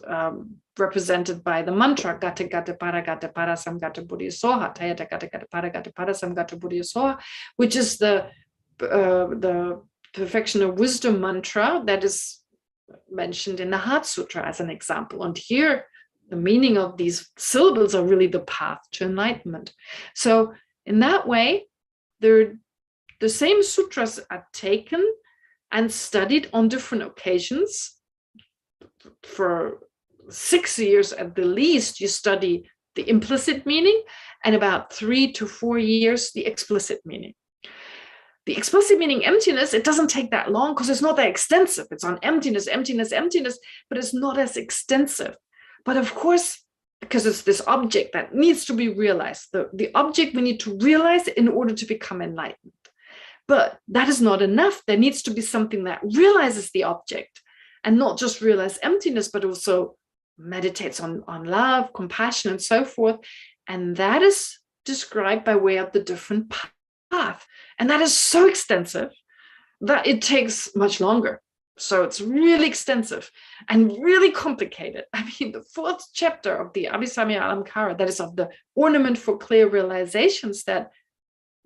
represented by the mantra Gata Gata Para Gata Para Samgata Buddhya Soha, Tayata Gata Gata Para Gata Para Samgata Buddhya Soha, which is the Perfection of Wisdom mantra that is mentioned in the Heart Sutra as an example. And here, the meaning of these syllables are really the path to enlightenment. So in that way, the same sutras are taken and studied on different occasions. For 6 years at the least, you study the implicit meaning, and about 3 to 4 years, the explicit meaning. The explicit meaning emptiness, it doesn't take that long because it's not that extensive. It's on emptiness, emptiness, emptiness, but it's not as extensive. But of course, because it's this object that needs to be realized, the object we need to realize in order to become enlightened. But that is not enough. There needs to be something that realizes the object and not just realize emptiness, but also meditates on love, compassion, and so forth. And that is described by way of the different path. And that is so extensive that it takes much longer. So it's really extensive and really complicated. I mean, the 4th chapter of the Abhisamya Alamkara, that is of the Ornament for Clear Realizations, that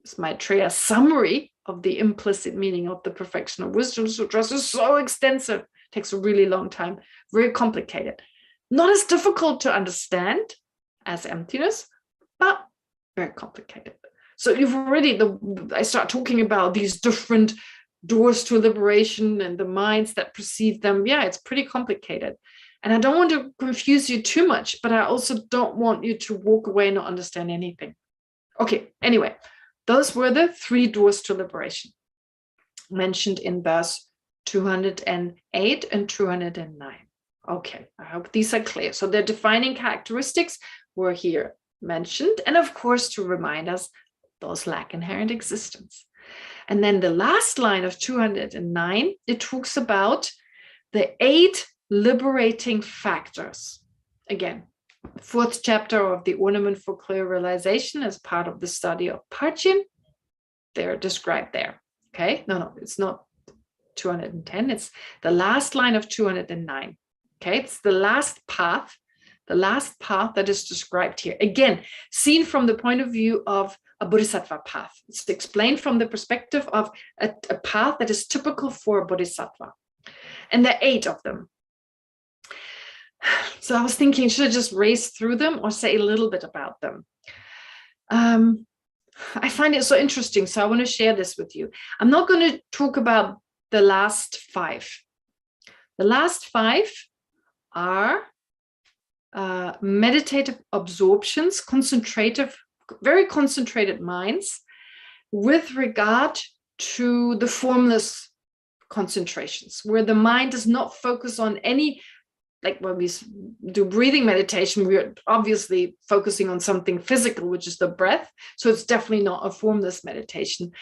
is Maitreya's summary of the implicit meaning of the Perfection of Wisdom Sutras, is so extensive. Takes a really long time, very complicated. Not as difficult to understand as emptiness, but very complicated. So you've already, I start talking about these different doors to liberation and the minds that perceive them. Yeah, it's pretty complicated. And I don't want to confuse you too much, but I also don't want you to walk away and not understand anything. Okay, anyway, those were the 3 doors to liberation mentioned in verse 208 and 209. Okay, I hope these are clear. So the defining characteristics were here mentioned, and of course to remind us those lack inherent existence. And then the last line of 209, it talks about the 8 liberating factors. Again, 4th chapter of the Ornament for Clear Realization as part of the study of Parchin. They're described there. Okay, no, it's not 210, it's the last line of 209. Okay, it's the last path that is described here. Again, seen from the point of view of a bodhisattva path. It's explained from the perspective of a path that is typical for a bodhisattva. And there are 8 of them. So I was thinking, should I just race through them or say a little bit about them? I find it so interesting, so I want to share this with you. I'm not going to talk about the last 5. The last 5 are meditative absorptions, very concentrated minds with regard to the formless concentrations, where the mind does not focus on any like when we do breathing meditation, we're obviously focusing on something physical, which is the breath. So it's definitely not a formless meditation.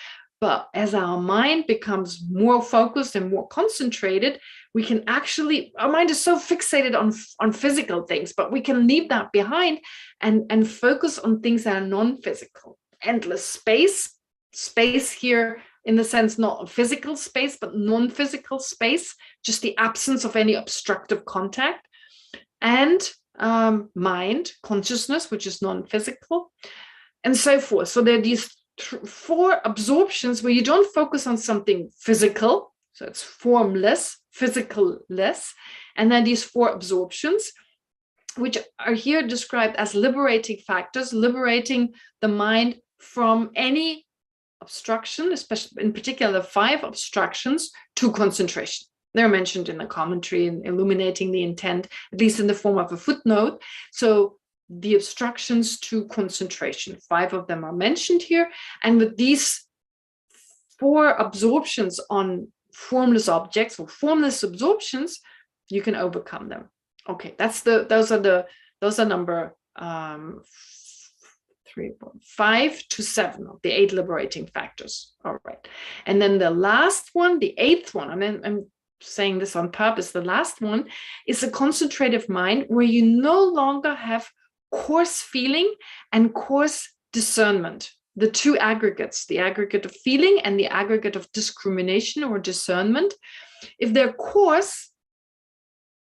But as our mind becomes more focused and more concentrated, we can actually, our mind is so fixated on physical things, but we can leave that behind and focus on things that are non-physical. Endless space here in the sense not physical space, but non-physical space, just the absence of any obstructive contact, and mind, consciousness, which is non-physical, and so forth. So there are these 4 absorptions where you don't focus on something physical, so it's formless, physical-less, and then these 4 absorptions, which are here described as liberating factors, liberating the mind from any obstruction, especially in particular 5 obstructions to concentration. They're mentioned in the commentary and illuminating the intent, at least in the form of a footnote. So the obstructions to concentration, 5 of them are mentioned here. And with these 4 absorptions on formless objects or formless absorptions, you can overcome them. Okay, those are number 5 to 7 of the 8 liberating factors. All right. And then the last one, the 8th one, I'm saying this on purpose, the last one is a concentrative mind where you no longer have coarse feeling and coarse discernment, the 2 aggregates, the aggregate of feeling and the aggregate of discrimination or discernment. If they're coarse,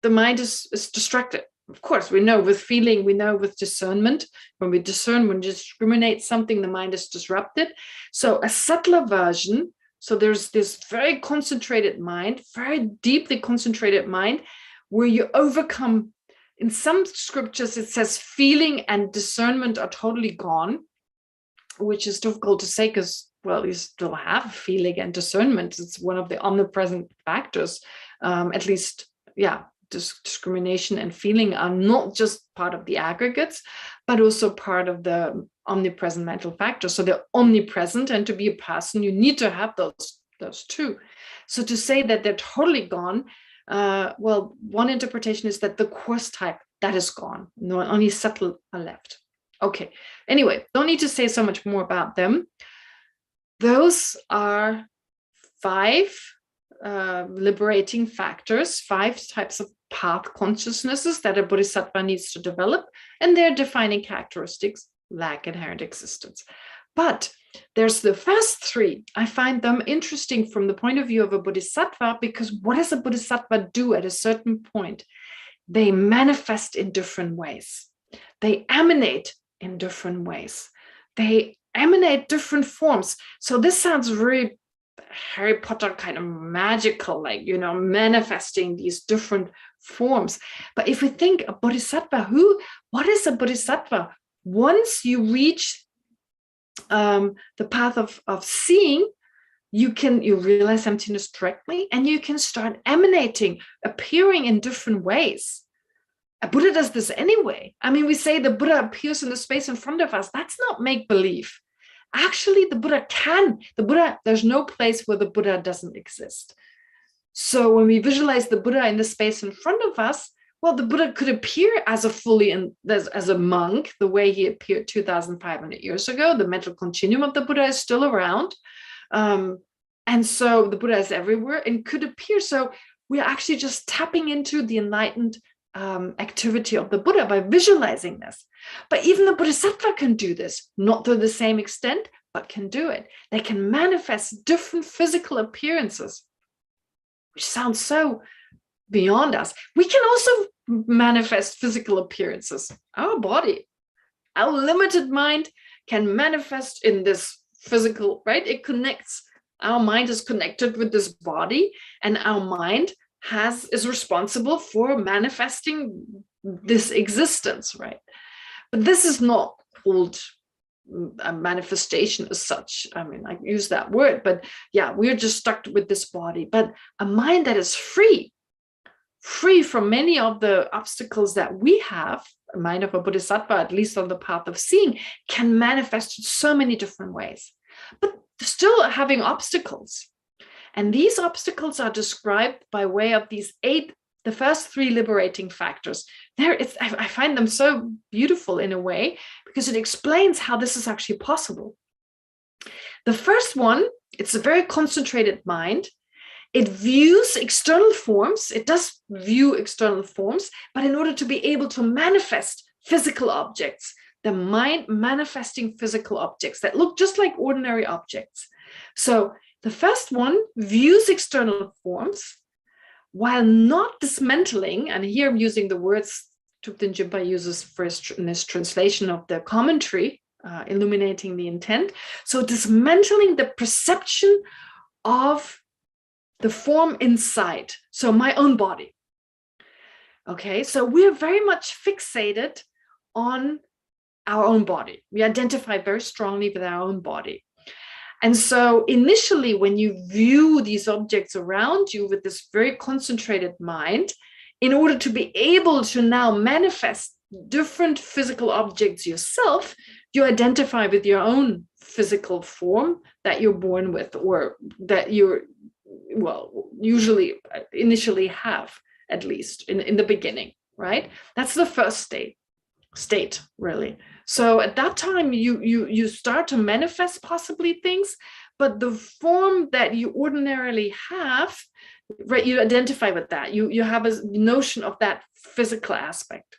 the mind is distracted. Of course, we know with feeling, we know with discernment, when we discern, when we discriminate something, the mind is disrupted. So a subtler version, so there's this very concentrated mind, very deeply concentrated mind, where you overcome, in some scriptures, it says feeling and discernment are totally gone, which is difficult to say because, well, you still have feeling and discernment. It's one of the omnipresent factors, at least, yeah. Discrimination and feeling are not just part of the aggregates, but also part of the omnipresent mental factor. So they're omnipresent, and to be a person, you need to have those 2. So to say that they're totally gone, well, one interpretation is that the coarse type, that is gone. No, only subtle are left. Okay. Anyway, don't need to say so much more about them. Those are 5 liberating factors, 5 types of path consciousnesses that a bodhisattva needs to develop, and their defining characteristics: lack inherent existence. But there's the first 3. I find them interesting from the point of view of a bodhisattva, because what does a bodhisattva do at a certain point? They manifest in different ways. They emanate in different ways. They emanate different forms. So this sounds very Harry Potter kind of magical, like, manifesting these different forms. But if we think a bodhisattva, what is a bodhisattva? Once you reach the path of seeing, you realize emptiness directly, and you can start emanating, appearing in different ways. A Buddha does this anyway. I mean, we say the Buddha appears in the space in front of us. That's not make-believe. Actually, the Buddha, there's no place where the Buddha doesn't exist. So when we visualize the Buddha in the space in front of us, well, the Buddha could appear as a monk, the way he appeared 2,500 years ago. The mental continuum of the Buddha is still around. And so the Buddha is everywhere and could appear. So we're actually just tapping into the enlightened activity of the Buddha by visualizing this. But even the Bodhisattva can do this, not to the same extent, but can do it. They can manifest different physical appearances, which sounds so beyond us. We can also manifest physical appearances. Our body, our limited mind can manifest in this physical, right? It connects. Our mind is connected with this body, and our mind is responsible for manifesting this existence, right? But this is not called a manifestation as such. I mean, I use that word, but yeah, we're just stuck with this body. But a mind that is free from many of the obstacles that we have, a mind of a bodhisattva, at least on the path of seeing, can manifest in so many different ways, but still having obstacles. And these obstacles are described by way of these 8 the first three liberating factors. I find them so beautiful in a way, because it explains how this is actually possible. The first one, it's a very concentrated mind. It views external forms. It does view external forms, but in order to be able to manifest physical objects, the mind manifesting physical objects that look just like ordinary objects. So the first one views external forms while not dismantling, and here I'm using the words Thupten Jinpa uses first in his translation of the commentary, illuminating the intent. So dismantling the perception of the form inside, so my own body. Okay, so we're very much fixated on our own body. We identify very strongly with our own body. And so initially, when you view these objects around you with this very concentrated mind, in order to be able to now manifest different physical objects yourself, you identify with your own physical form that you're born with, or that you're, well, usually initially have, at least in the beginning, right? That's the first state really. So at that time, you start to manifest possibly things, but the form that you ordinarily have, right, you identify with that. You have a notion of that physical aspect.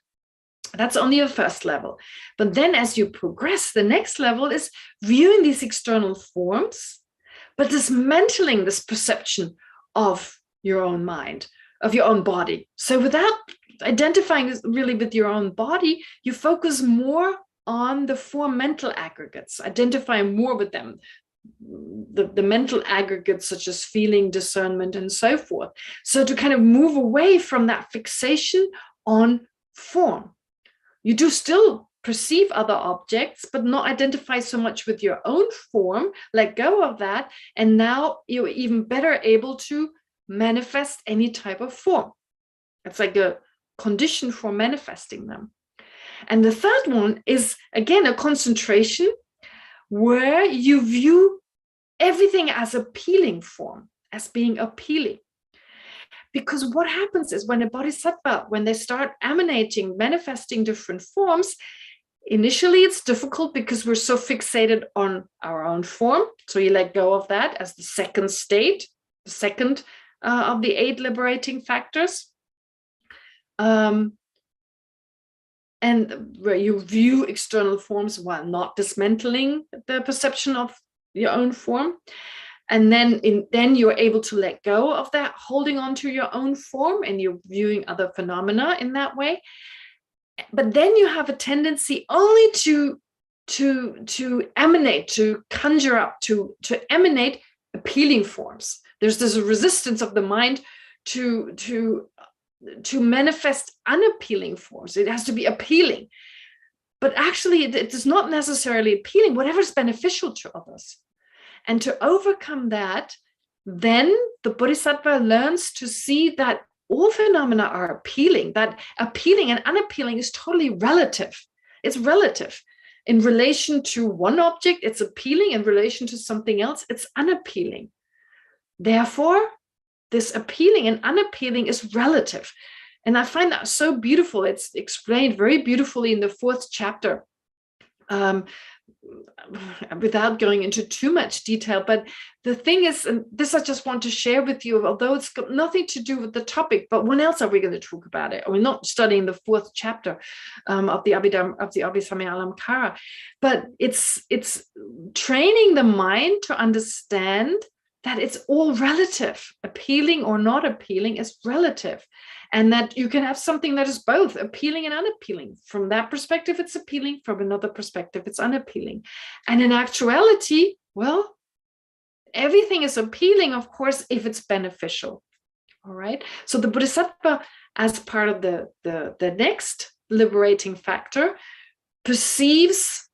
That's only a first level. But then as you progress, the next level is viewing these external forms, but dismantling this perception of your own mind, of your own body. So without identifying really with your own body, you focus more on the four mental aggregates, identifying more with them, the mental aggregates such as feeling, discernment, and so forth. So to kind of move away from that fixation on form. You do still perceive other objects, but not identify so much with your own form, let go of that, and now you're even better able to manifest any type of form. It's like a condition for manifesting them. And the third one is, again, a concentration where you view everything as appealing form, as being appealing. Because what happens is when a bodhisattva, when they start emanating, manifesting different forms, initially it's difficult because we're so fixated on our own form. So you let go of that as the second state, the second of the 8 liberating factors. And where you view external forms while not dismantling the perception of your own form. And then you're able to let go of that, holding on to your own form, and you're viewing other phenomena in that way. But then you have a tendency only to emanate, to conjure up, to emanate appealing forms. There's this resistance of the mind to manifest unappealing forms. It has to be appealing. But actually, it is not necessarily appealing, whatever's beneficial to others. And to overcome that, then the bodhisattva learns to see that all phenomena are appealing, that appealing and unappealing is totally relative. It's relative. In relation to one object, it's appealing. In relation to something else, it's unappealing. Therefore, this appealing and unappealing is relative. And I find that so beautiful. It's explained very beautifully in the 4th chapter. Without going into too much detail, but the thing is, and this I just want to share with you, although it's got nothing to do with the topic, but when else are we going to talk about it? We're not studying the 4th chapter of the Abhisamya-alamkara, but it's training the mind to understand that it's all relative. Appealing or not appealing is relative. And that you can have something that is both appealing and unappealing. From that perspective, it's appealing. From another perspective, it's unappealing. And in actuality, well, everything is appealing, of course, if it's beneficial. All right. So the bodhisattva, as part of the next liberating factor, perceives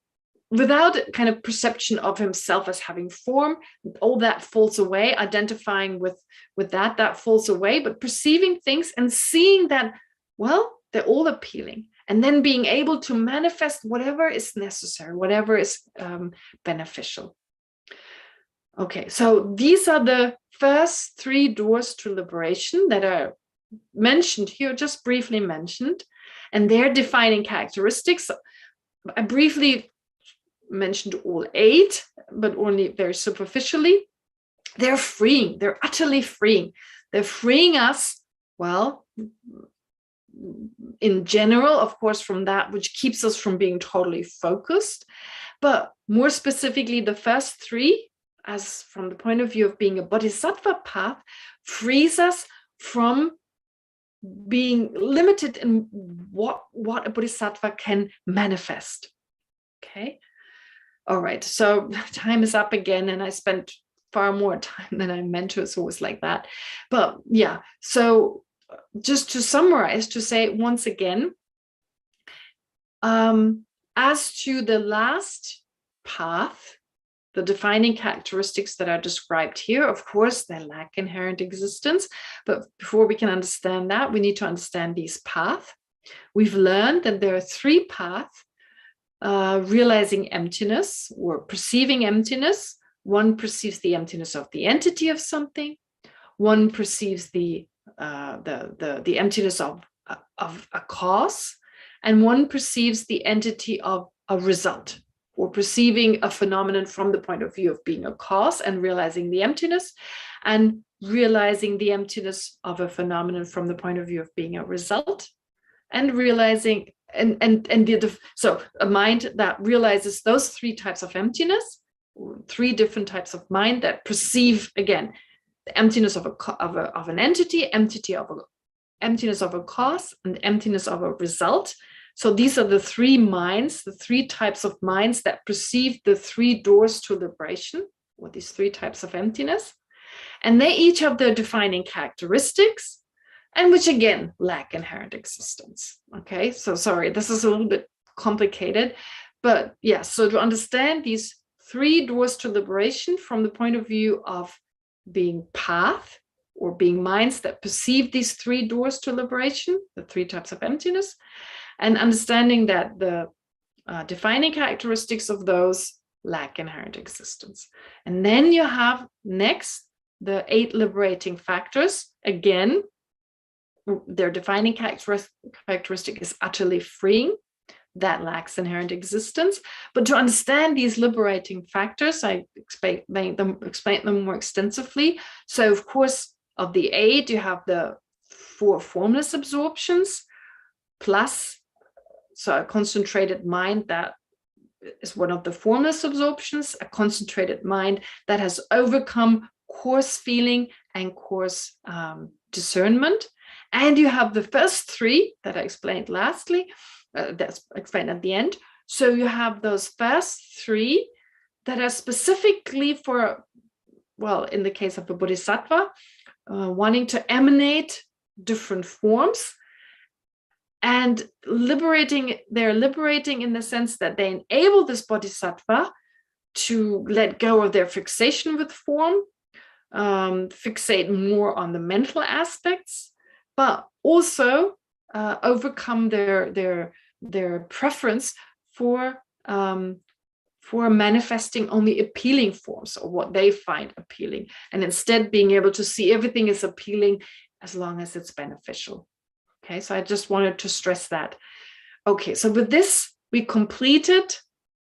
without kind of perception of himself as having form, all that falls away. Identifying with that falls away, but perceiving things and seeing that, well, they're all appealing, and then being able to manifest whatever is necessary, whatever is beneficial. Okay, so these are the first 3 doors to liberation that are mentioned here, just briefly mentioned, and their defining characteristics. I briefly mentioned all 8, but only very superficially. They're freeing, they're utterly freeing. They're freeing us, well, in general, of course, from that which keeps us from being totally focused. But more specifically, the first 3, as from the point of view of being a bodhisattva path, frees us from being limited in what a bodhisattva can manifest. Okay. All right. So time is up again, and I spent far more time than I meant to. It's always like that. But yeah, so just to summarize, to say once again, as to the last path, the defining characteristics that are described here, of course, they lack inherent existence. But before we can understand that, we need to understand these paths. We've learned that there are 3 paths: realizing emptiness or perceiving emptiness. One perceives the emptiness of the entity of something. One perceives the emptiness of a cause, and one perceives the entity of a result, or perceiving a phenomenon from the point of view of being a cause and realizing the emptiness, and realizing the emptiness of a phenomenon from the point of view of being a result, and realizing so a mind that realizes those 3 types of emptiness, 3 different types of mind that perceive, again, the emptiness of an entity, emptiness of a cause, and emptiness of a result. So these are the 3 minds, the 3 types of minds that perceive the 3 doors to liberation, or these 3 types of emptiness. And they each have their defining characteristics, and which again lack inherent existence. Okay, so sorry, this is a little bit complicated, but yeah, so to understand these 3 doors to liberation from the point of view of being path, or being minds that perceive these 3 doors to liberation, the 3 types of emptiness, and understanding that the defining characteristics of those lack inherent existence. And then you have next the 8 liberating factors. Again, their defining characteristic is utterly freeing. That lacks inherent existence. But to understand these liberating factors, I explain them more extensively. So, of course, of the 8, you have the 4 formless absorptions, plus so a concentrated mind that is one of the formless absorptions, a concentrated mind that has overcome coarse feeling and coarse discernment. And you have the first 3 that I explained lastly, that's explained at the end. So you have those first 3 that are specifically for, well, in the case of a bodhisattva, wanting to emanate different forms, and they're liberating in the sense that they enable this bodhisattva to let go of their fixation with form, fixate more on the mental aspects, but also overcome their preference for manifesting only appealing forms, or what they find appealing, and instead being able to see everything as appealing as long as it's beneficial. Okay, so I just wanted to stress that. Okay, so with this, we completed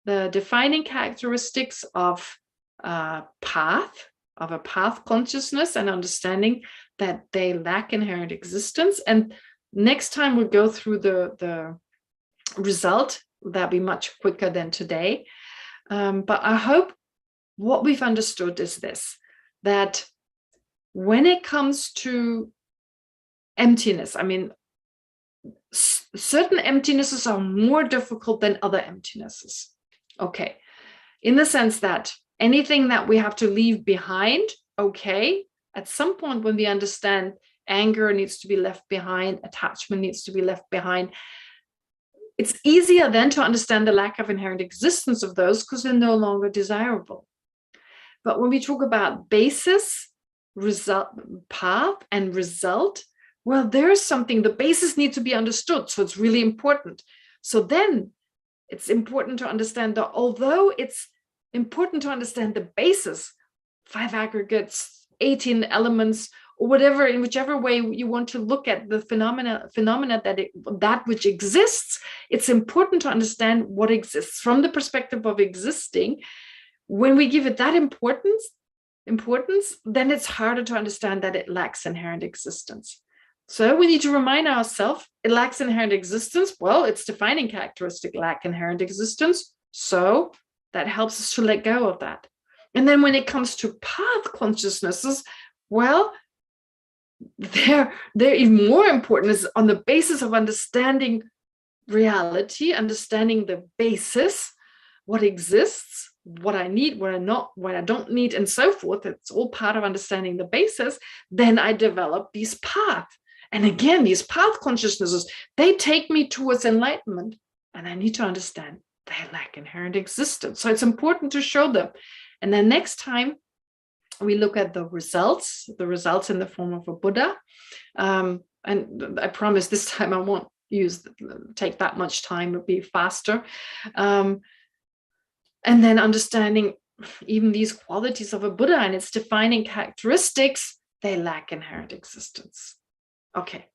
the defining characteristics of a path consciousness, and understanding that they lack inherent existence. And next time we'll go through the result. That'll be much quicker than today. But I hope what we've understood is this, that when it comes to emptiness, I mean, certain emptinesses are more difficult than other emptinesses. Okay, in the sense that anything that we have to leave behind, okay, at some point when we understand anger needs to be left behind, attachment needs to be left behind, it's easier then to understand the lack of inherent existence of those, because they're no longer desirable. But when we talk about basis, result, path, and result, well, there's something, the basis needs to be understood. So it's really important. So then it's important to understand that although it's important to understand the basis, 5 aggregates, 18 elements, or whatever, in whichever way you want to look at the phenomena that which exists, it's important to understand what exists from the perspective of existing. When we give it that importance, then it's harder to understand that it lacks inherent existence. So we need to remind ourselves it lacks inherent existence. Well, its defining characteristic lack inherent existence. So that helps us to let go of that. And then when it comes to path consciousnesses, well, they're even more important is on the basis of understanding reality, understanding the basis, what exists, what I need, what I don't need, and so forth. It's all part of understanding the basis. Then I develop these paths. And again, these path consciousnesses, they take me towards enlightenment. And I need to understand they lack inherent existence. So it's important to show them. And then next time we look at the results in the form of a Buddha. And I promise this time I won't take that much time, it'll be faster. And then understanding even these qualities of a Buddha and its defining characteristics, they lack inherent existence. Okay.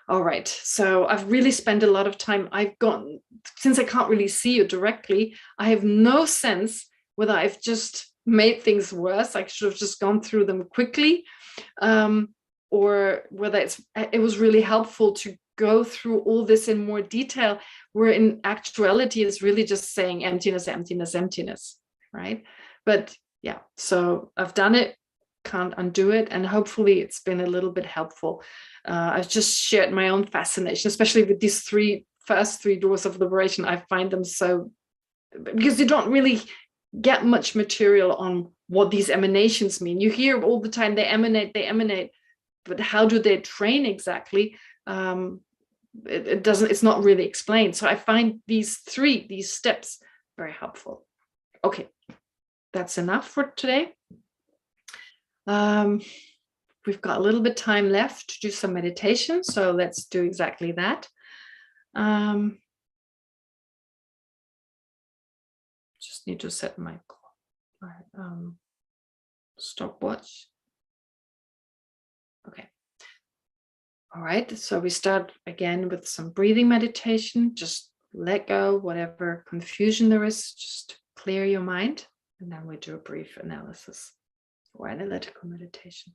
All right. So I've really spent a lot of time. Since I can't really see you directly, I have no sense whether I've just made things worse. I should have just gone through them quickly, or whether it was really helpful to go through all this in more detail, where in actuality it's really just saying emptiness, emptiness, emptiness, right? But yeah, so I've done it, can't undo it, and hopefully it's been a little bit helpful. I've just shared my own fascination, especially with these first three doors of liberation. I find them so, because you don't really get much material on what these emanations mean. You hear all the time they emanate, but how do they train exactly? It's not really explained. So I find these steps very helpful. Okay, that's enough for today. We've got a little bit of time left to do some meditation, so let's do exactly that. Just need to set my stopwatch. Okay. All right, so we start again with some breathing meditation. Just let go whatever confusion there is, just clear your mind, and then we do a brief analysis or analytical meditation.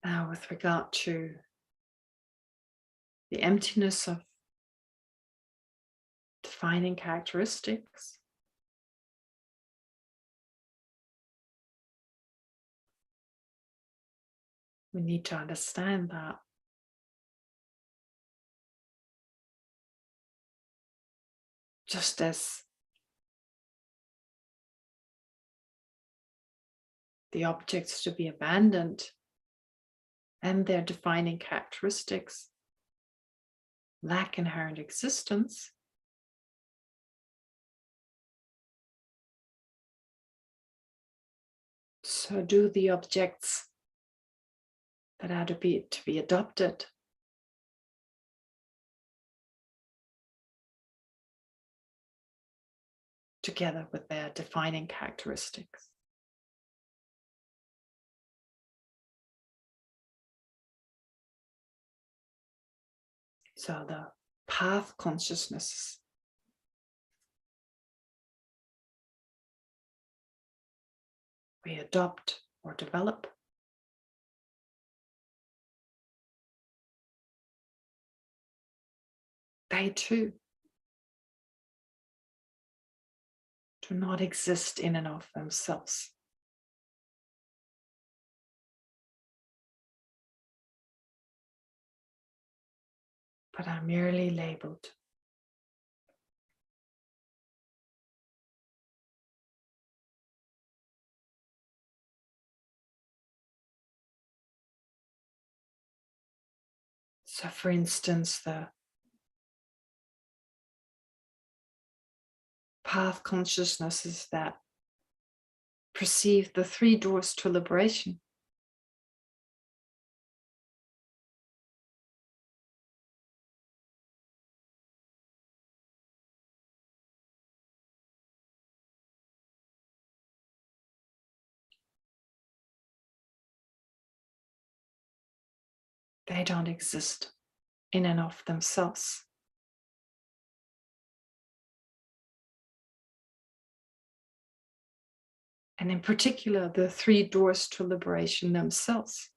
Now, with regard to the emptiness of defining characteristics, we need to understand that just as the objects to be abandoned and their defining characteristics lack inherent existence, so do the objects that are to be adopted. Together with their defining characteristics. So the path consciousness we adopt or develop, they too do not exist in and of themselves. but are merely labeled. So, for instance, the path consciousnesses that perceive the 3 doors to liberation. They don't exist in and of themselves. And in particular, the 3 doors to liberation themselves.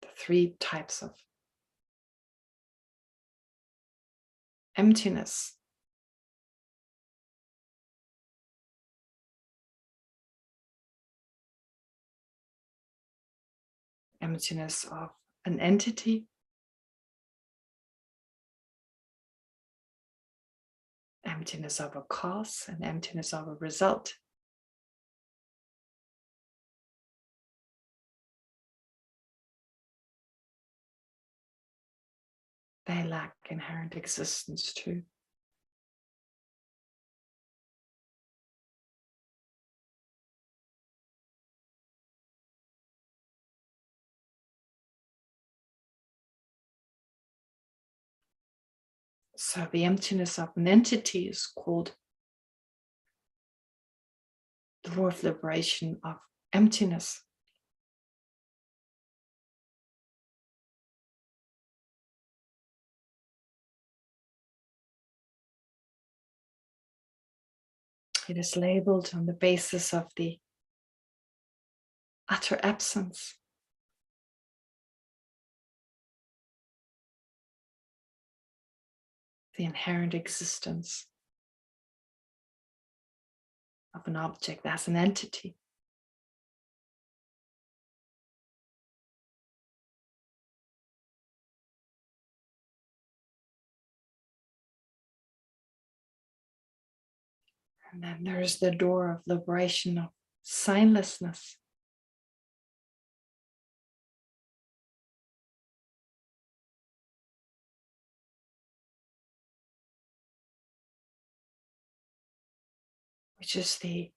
The 3 types of emptiness. Emptiness of an entity. Emptiness of a cause and emptiness of a result. They lack inherent existence too. So the emptiness of an entity is called the door of liberation of emptiness. It is labeled on the basis of the utter absence. The inherent existence of an object as an entity. And then there's the door of liberation of signlessness. Which is the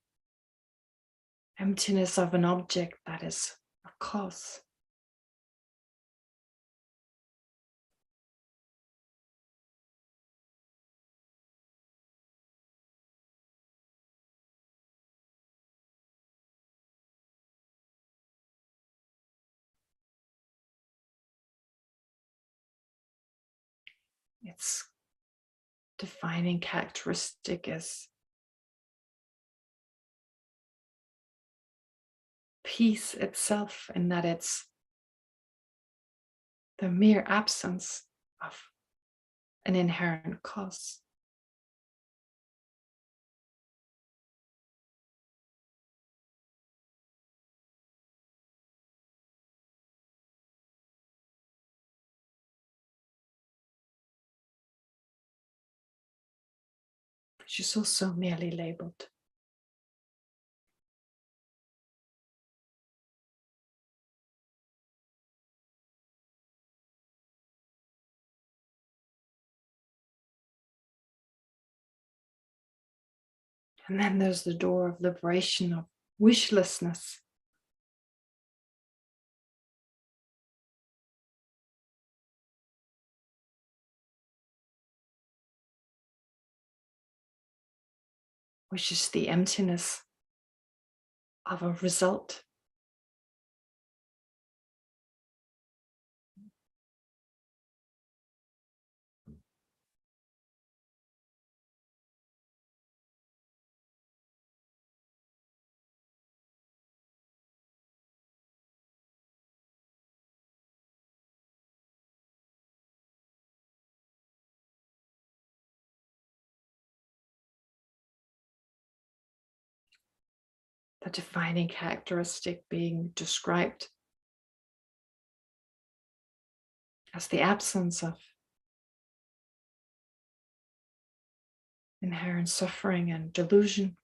emptiness of an object that is a cause. Its defining characteristic is peace itself, in that it's the mere absence of an inherent cause. Which is also merely labeled. And then there's the door of liberation of wishlessness. Which is the emptiness of a result. The defining characteristic being described as the absence of inherent suffering and delusion.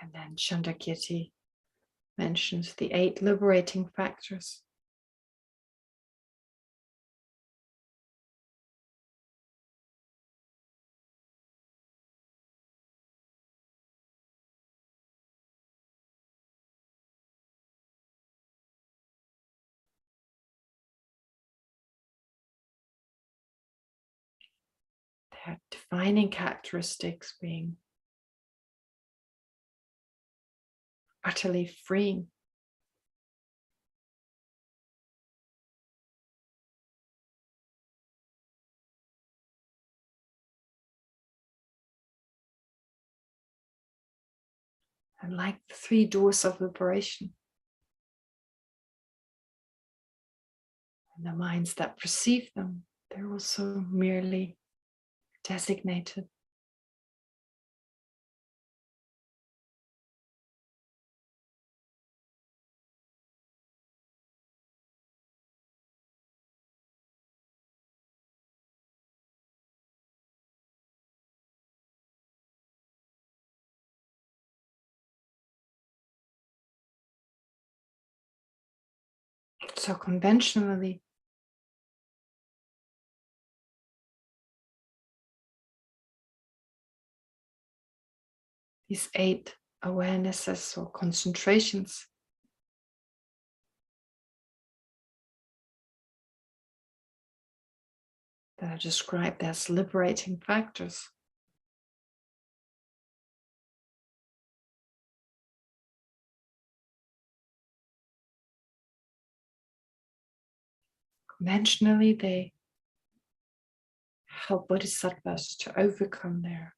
And then Chandrakirti mentions the 8 liberating factors. Their defining characteristics being utterly freeing, and like the 3 doors of liberation, and the minds that perceive them, they're also merely designated. So conventionally, these 8 awarenesses or concentrations that are described as liberating factors conventionally, they help bodhisattvas to overcome their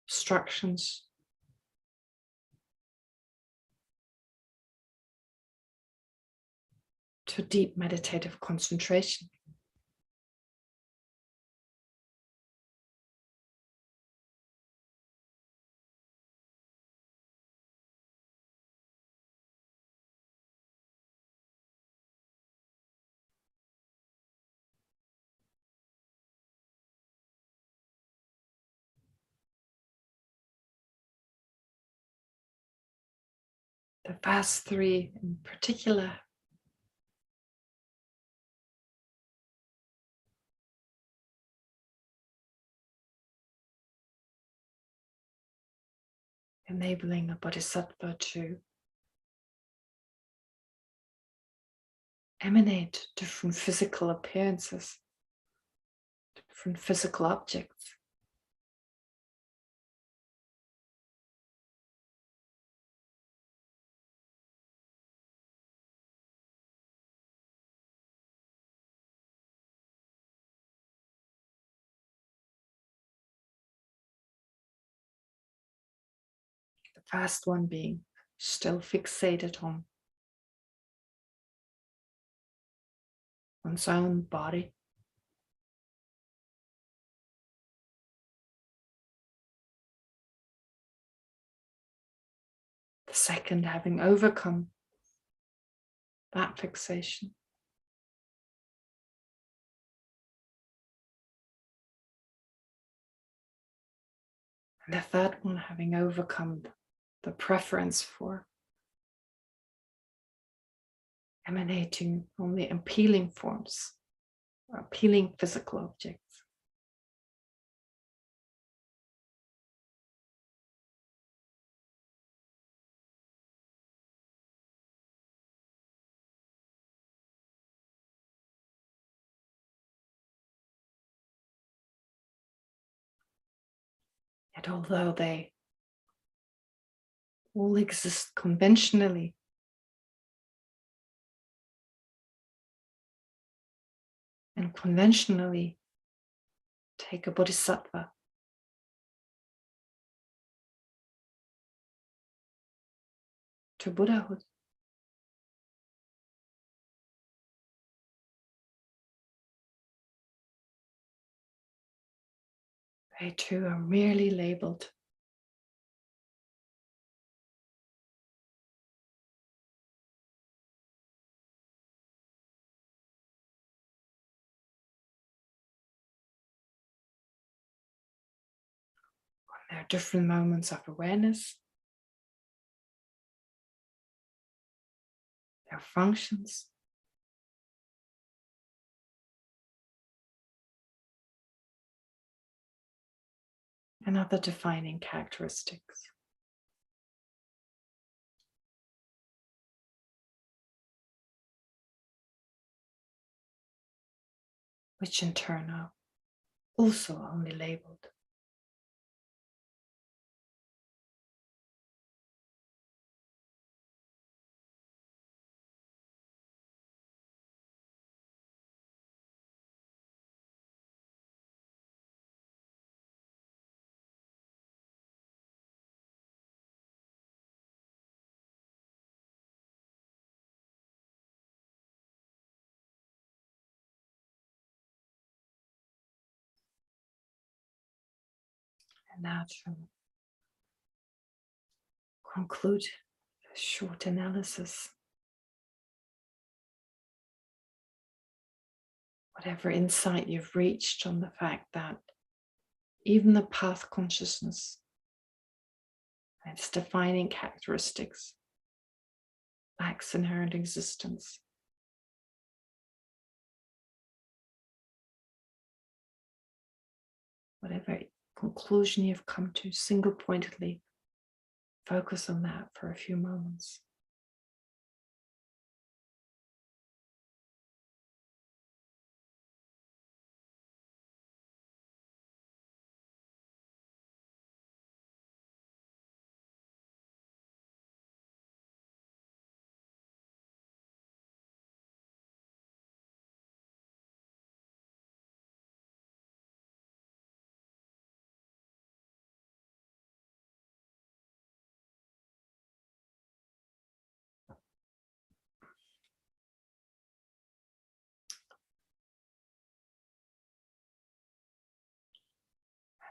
obstructions, to deep meditative concentration. The first 3 in particular enabling a bodhisattva to emanate different physical appearances, different physical objects. The first one being still fixated on one's own body. The second having overcome that fixation. And the third one having overcome the preference for emanating only appealing forms, or appealing physical objects. And although they all exist conventionally, and conventionally take a bodhisattva to Buddhahood, they too are merely labeled on their different moments of awareness, their functions, and other defining characteristics. Which in turn are also only labeled. And now to conclude a short analysis. Whatever insight you've reached on the fact that even the path consciousness and its defining characteristics lacks inherent existence. Whatever conclusion you've come to, single-pointedly focus on that for a few moments.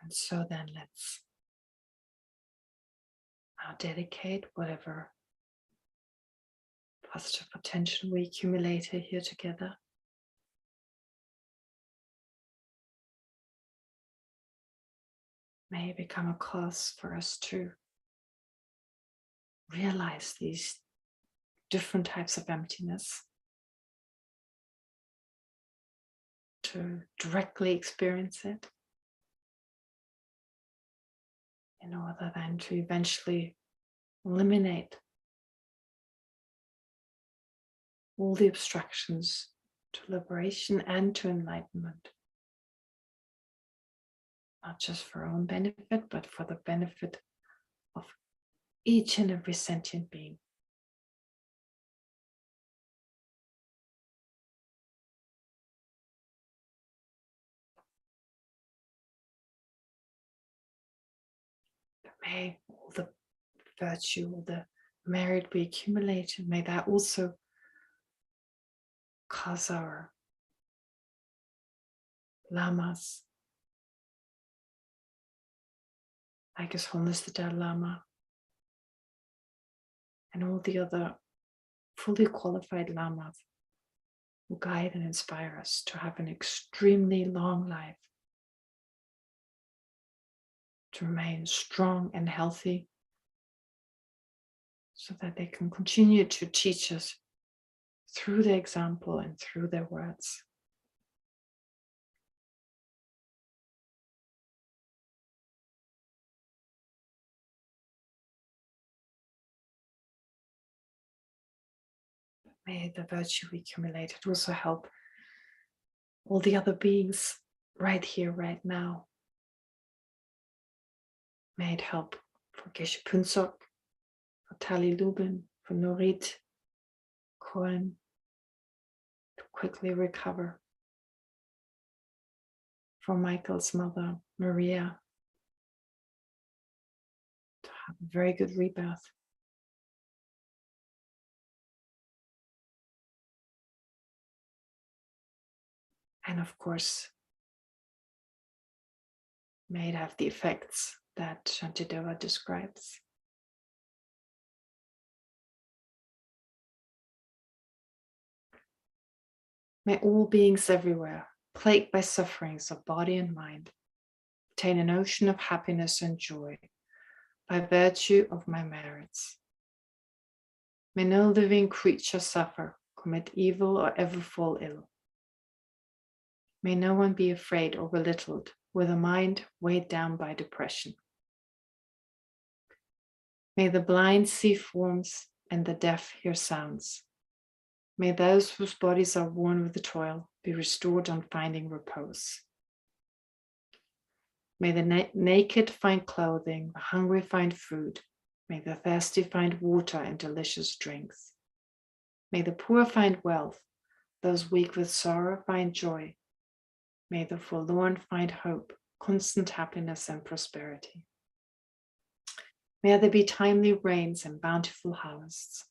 And so then let's now dedicate whatever positive potential we accumulated here together. May become a cause for us to realize these different types of emptiness, to directly experience it, in order then to eventually eliminate all the obstructions to liberation and to enlightenment, not just for our own benefit, but for the benefit of each and every sentient being. May all the virtue, all the merit we accumulated, may that also cause our Lamas, like His Holiness the Dalai Lama, and all the other fully qualified Lamas who guide and inspire us to have an extremely long life, to remain strong and healthy, so that they can continue to teach us through their example and through their words. May the virtue we accumulated also help all the other beings right here, right now, May it help for Geshe Punsok, for Tali Lubin, for Norit Cohen to quickly recover. For Michael's mother, Maria, to have a very good rebirth. And of course, may it have the effects that Shantideva describes. May all beings everywhere, plagued by sufferings of body and mind, attain an ocean of happiness and joy by virtue of my merits. May no living creature suffer, commit evil, or ever fall ill. May no one be afraid or belittled with a mind weighed down by depression. May the blind see forms and the deaf hear sounds. May those whose bodies are worn with toil be restored on finding repose. May the naked find clothing, the hungry find food. May the thirsty find water and delicious drinks. May the poor find wealth, those weak with sorrow find joy. May the forlorn find hope, constant happiness and prosperity. May there be timely rains and bountiful harvests.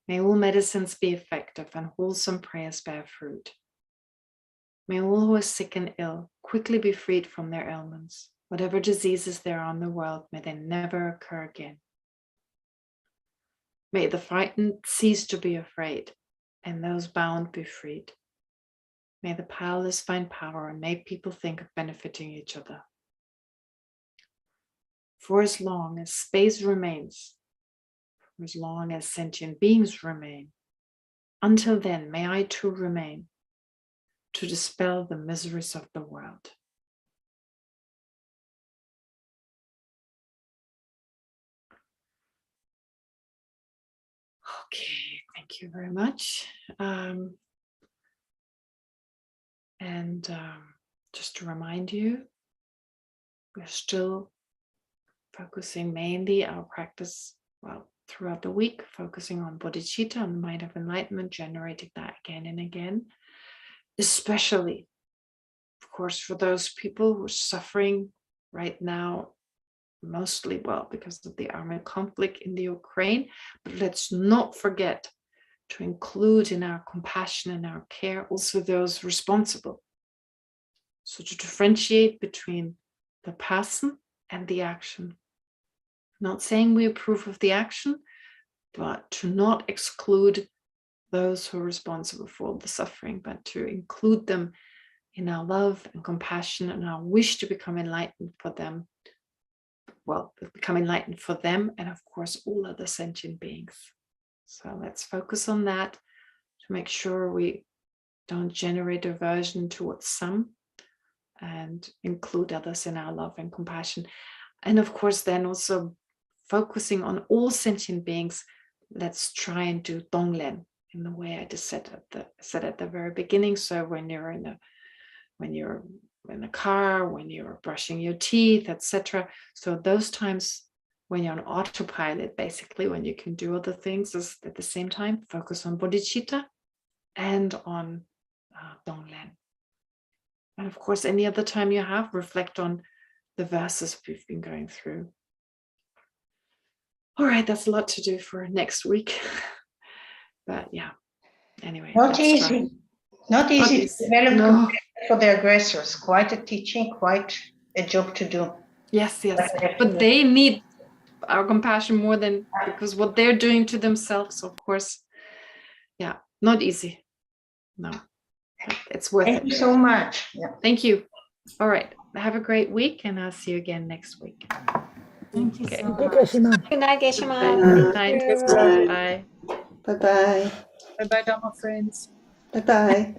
May all medicines be effective and wholesome prayers bear fruit. May all who are sick and ill quickly be freed from their ailments. Whatever diseases there are in the world, may they never occur again. May the frightened cease to be afraid, and those bound be freed. May the powerless find power, and may people think of benefiting each other. For as long as space remains, for as long as sentient beings remain, until then may I too remain, to dispel the miseries of the world. Okay, thank you very much. Just to remind you, we're still focusing mainly our practice, throughout the week, focusing on bodhicitta, on the mind of enlightenment, generating that again and again, especially, of course, for those people who are suffering right now, mostly, because of the armed conflict in the Ukraine. But let's not forget to include in our compassion and our care also those responsible. So to differentiate between the person and the action. Not saying we approve of the action, but to not exclude those who are responsible for the suffering, but to include them in our love and compassion and our wish to become enlightened for them. Become enlightened for them and of course all other sentient beings. So let's focus on that to make sure we don't generate aversion towards some and include others in our love and compassion. And of course, then also focusing on all sentient beings, let's try and do Donglen in the way I just said at the very beginning. So when you're in a car, when you're brushing your teeth, etc. So those times when you're on autopilot, basically, when you can do other things is at the same time, focus on bodhicitta and on Donglen. And of course, any other time you have, reflect on the verses we've been going through. All right, that's a lot to do for next week. But yeah, anyway. Not easy. Not easy to develop compassion for the aggressors. Quite a teaching, quite a job to do. Yes. But they need our compassion more than, because what they're doing to themselves, of course. Yeah, not easy. No, it's worth it. Thank you so much. Yeah. Thank you. All right. Have a great week, and I'll see you again next week. Thank you Okay. so much. Good night, Geshe. Good night. Bye. Bye-bye. Bye-bye, Dharma friends. Bye-bye.